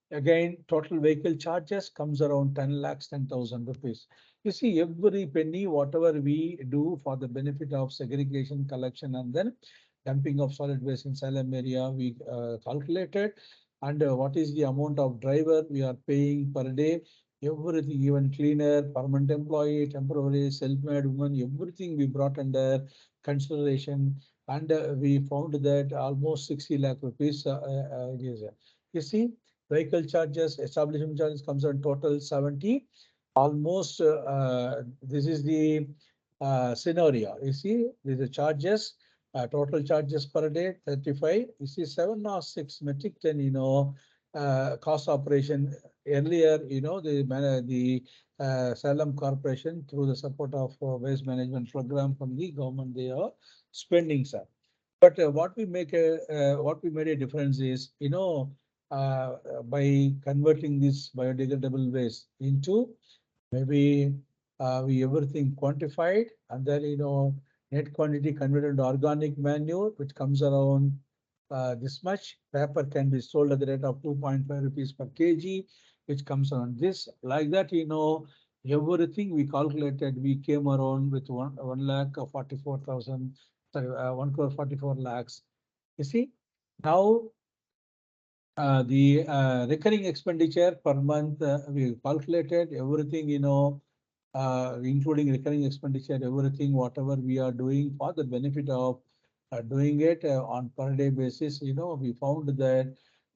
Again, total vehicle charges comes around 10 lakhs, 10,000 rupees. You see, every penny, whatever we do for the benefit of segregation, collection, and then dumping of solid waste in Salem area, we calculated. And what is the amount of driver we are paying per day? Everything, even cleaner, permanent employee, temporary, self-made woman, everything we brought under consideration. And we found that almost 60 lakh rupees you see, vehicle charges, establishment charges comes on total 70. Almost this is the scenario. You see, these are charges, total charges per day 35. You see, 7 or 6 metric ton, cost operation. Earlier, the Salem Corporation, through the support of waste management program from the government, they are spending, sir. But what we made a difference is, by converting this biodegradable waste into maybe we everything quantified, and then net quantity converted to organic manure, which comes around this much. Paper can be sold at the rate of 2.5 rupees per kg, which comes around this. Like that, everything we calculated, we came around with 1 lakh 44,000, sorry, 1 crore 44 lakhs. You see, now the recurring expenditure per month, we calculated everything, including recurring expenditure, everything, whatever we are doing for the benefit of doing it on per day basis, we found that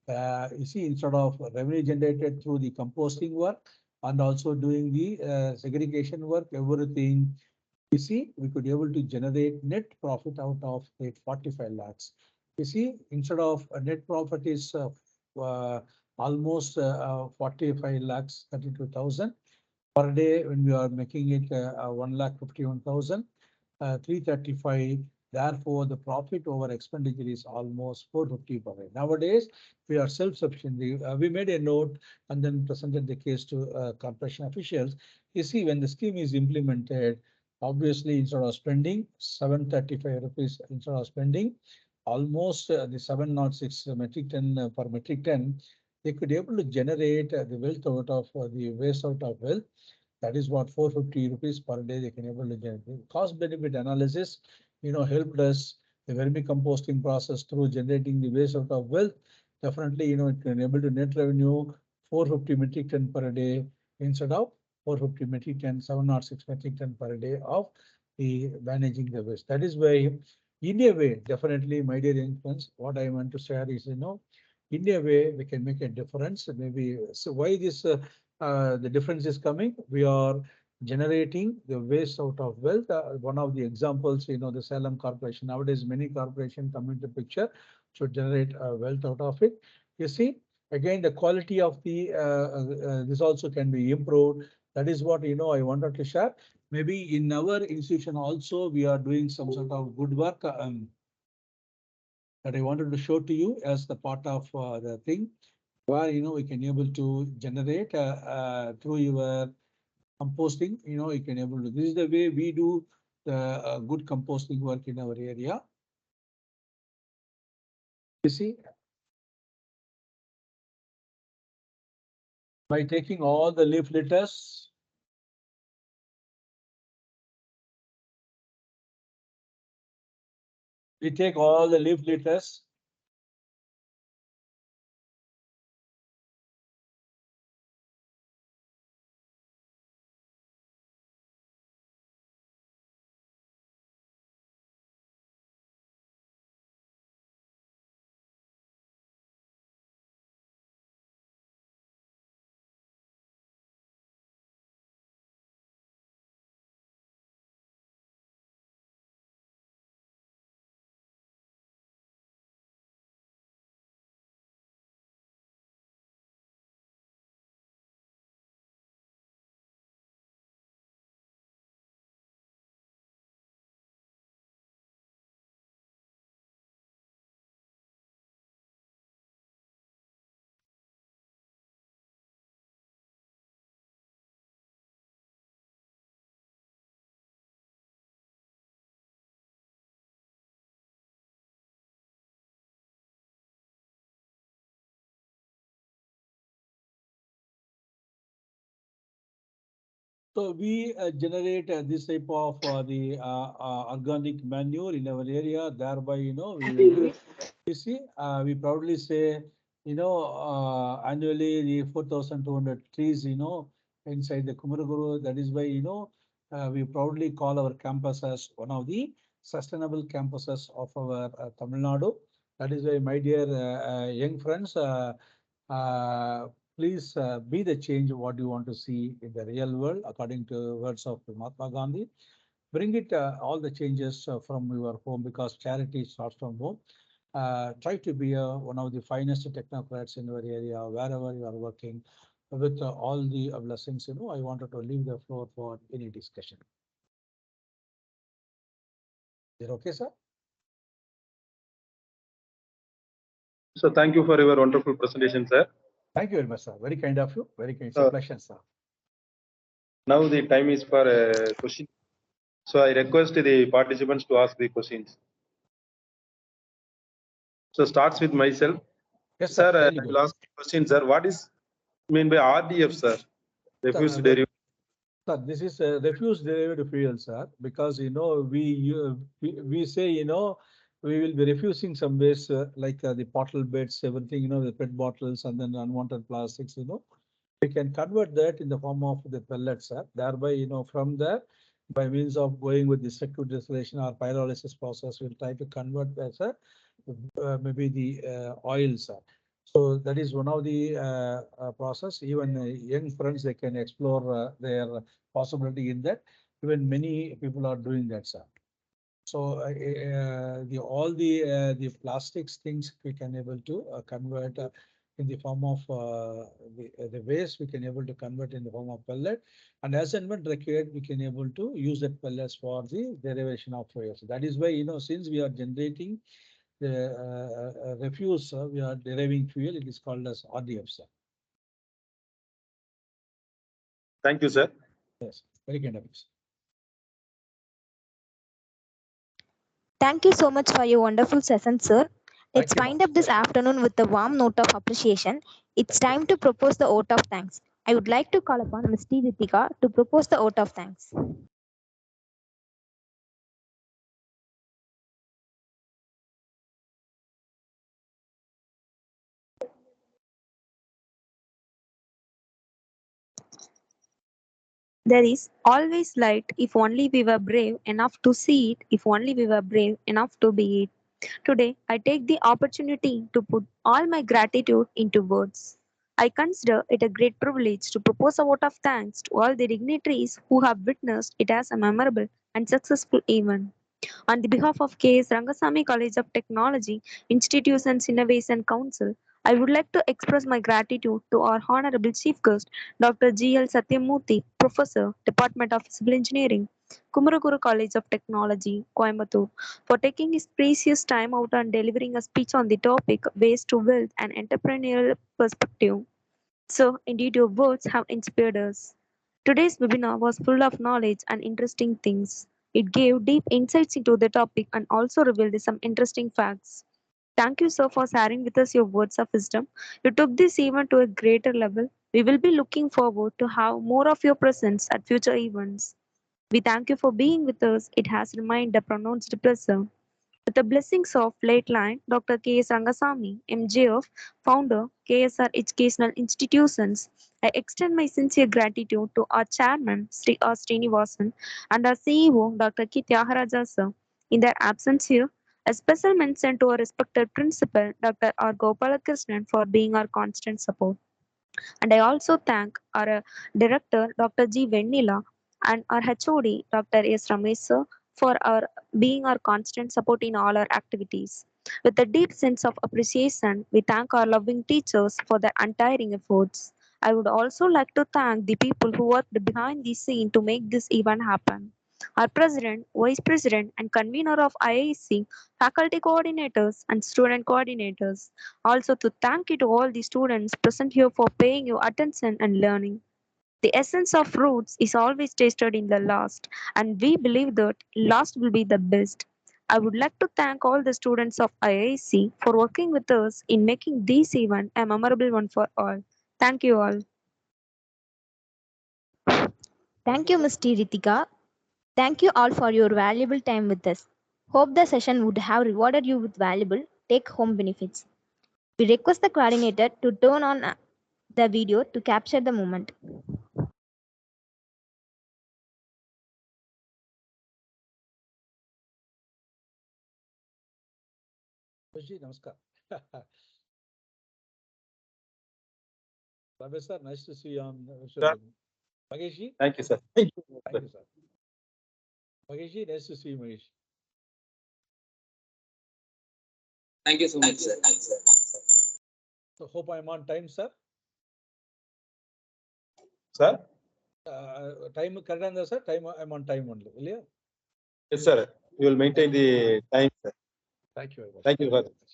You see, instead of revenue generated through the composting work and also doing the segregation work, everything, you see, we could able to generate net profit out of the 45 lakhs. You see, instead of a net profit is uh, almost 45 lakhs 32,000 per day when we are making it 1,51,000, 335. Therefore, the profit over expenditure is almost 450 per day. Nowadays, we are self-sufficient. We made a note and then presented the case to corporation officials. You see, when the scheme is implemented, obviously, instead of spending 735 rupees, instead of spending almost the 706 metric ton per metric ton, they could able to generate the wealth out of the waste out of wealth. That is what 450 rupees per day they can able to generate. Cost benefit analysis, helped us the vermicomposting process through generating the waste out of wealth. Definitely, it can able to net revenue 450 metric ton per day instead of 450 metric ton, 706 metric ton per day of the managing the waste. That is why, in a way, definitely, my dear young friends, what I want to share is, in a way, we can make a difference. Maybe so. Why this? The difference is coming. We are generating the waste out of wealth. One of the examples, the Salem Corporation. Nowadays, many corporations come into picture to generate wealth out of it. You see, again, the quality of the this also can be improved. That is what I wanted to share. Maybe in our institution also, we are doing some sort of good work. That I wanted to show to you as the part of the thing where we can able to generate through your composting. You can able to. This is the way we do the good composting work in our area. You see, by taking all the leaf litters, we take all the leaf litters. So we generate this type of the organic manure in our area. Thereby, we will. You see, we proudly say, annually the 4,200 trees, inside the Kumaraguru. That is why, we proudly call our campus as one of the sustainable campuses of our Tamil Nadu. That is why, my dear young friends, uh, please be the change what you want to see in the real world, according to words of Mahatma Gandhi. Bring it all the changes from your home, because charity starts from home. Try to be one of the finest technocrats in your area, wherever you are working. With all the blessings, I wanted to leave the floor for any discussion. Is it okay, sir? So thank you for your wonderful presentation, sir. Thank you very much, sir. Very kind of you. Very kind. It's a pleasure, sir. Now the time is for a question. So I request the participants to ask the questions. So starts with myself. Yes, Sir, sir. I will ask the question, sir. What is mean by RDF, sir? Refuse derivative. Sir, this is a refuse derived fuel, sir, because we say we will be refusing some waste like the bottle beds, everything, the PET bottles and then unwanted plastics. We can convert that in the form of the pellets, sir. Thereby, from there, by means of going with the circuit distillation or pyrolysis process, we'll try to convert that, sir, maybe the oil, sir. So that is one of the process. Even young friends, they can explore their possibility in that. Even many people are doing that, sir. So all the plastics things we can able to convert in the form of the waste we can able to convert in the form of pellet, and as and when required we can able to use that pellets for the derivation of fuel. So that is why since we are generating the refuse, we are deriving fuel. It is called as RDF, sir. Thank you, sir. Yes, very kind of you, sir. Thank you so much for your wonderful session, sir. Let's Thank you, wind ma'am. up this afternoon with a warm note of appreciation. It's time to propose the vote of thanks. I would like to call upon Ms. T. Ritika to propose the vote of thanks. There is always light if only we were brave enough to see it, if only we were brave enough to be it. Today, I take the opportunity to put all my gratitude into words. I consider it a great privilege to propose a vote of thanks to all the dignitaries who have witnessed it as a memorable and successful event. On the behalf of KS Rangasamy College of Technology, Institutions Innovation Council, I would like to express my gratitude to our Honorable Chief Guest, Dr.G.L.Sathyamoorthy, Professor, Department of Civil Engineering, Kumaraguru College of Technology, Coimbatore, for taking his precious time out and delivering a speech on the topic Ways to Wealth and Entrepreneurial Perspective. So, indeed, your words have inspired us. Today's webinar was full of knowledge and interesting things. It gave deep insights into the topic and also revealed some interesting facts. Thank you, sir, for sharing with us your words of wisdom. You took this event to a greater level. We will be looking forward to have more of your presence at future events. We thank you for being with us. It has remained a pronounced pleasure. With the blessings of late line Dr. K.S. Rangasamy, MJF, founder, KSR Educational Institutions, I extend my sincere gratitude to our chairman, Sri R. Srinivasan, and our CEO, Dr. K. Tyagaraja sir. In their absence here, a special mention to our respected principal, Dr. R. Gopalakrishnan, for being our constant support. And I also thank our director, Dr. G. Vennila, and our HOD, Dr. S. Ramesh, sir, for being our constant support in all our activities. With a deep sense of appreciation, we thank our loving teachers for their untiring efforts. I would also like to thank the people who worked behind the scene to make this event happen. Our president, vice president, and convener of IIC, faculty coordinators, and student coordinators. Also, to thank you to all the students present here for paying your attention and learning. The essence of roots is always tasted in the last, and we believe that last will be the best. I would like to thank all the students of IIC for working with us in making this event a memorable one for all. Thank you all. Thank you, Ms. T. Ritika. Thank you all for your valuable time with us. Hope the session would have rewarded you with valuable take-home benefits. We request the coordinator to turn on the video to capture the moment. Ramesh, namaskar. Ramesh sir, nice to see you on virtual Sir. webinar. Magesh ji, Thank you, sir. Thank you. thank you, sir. Magesh ji, nice to see you, Magesh. Thank you so much, sir. So hope I'm on time, sir. Sir? Time correct, sir. Time I'm on time only. Will you? Yes, sir. You will maintain the time, sir. Thank you very much. Thank you, very sir. much.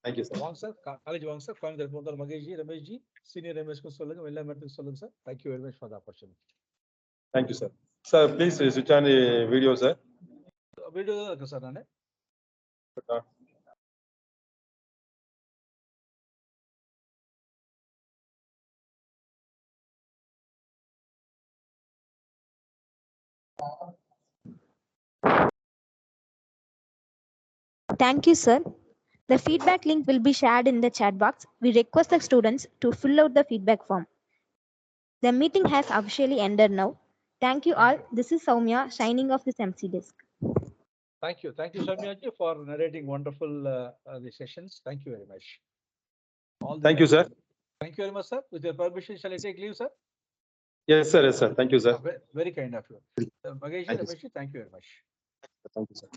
Thank you, sir. வாங்க சார் college வாங்க சார் கோயம்புத்தூர் முதல் Mahesh ji Ramesh ji senior ரமேஷ்க்கும் சொல்லுங்க எல்லா மேடத்துக்கும் சொல்லுங்க சார் thank you very much for the opportunity. Thank you, sir. Sir, please switch on the video, sir. Video தான் இருக்கேன் சார் நான். Thank you, sir. The feedback link will be shared in the chat box. We request the students to fill out the feedback form. The meeting has officially ended now. Thank you all. This is Soumya signing off this MC desk. Thank you, Soumya ji, for narrating wonderful the sessions. Thank you very much. All the Thank you, best. sir. Thank you very much, sir. With your permission, shall I take leave, sir? Yes, sir. Yes, sir. Thank you, sir. Very kind of you. Magesh, Thank you, Ramesh, thank you very much. Thank you, sir.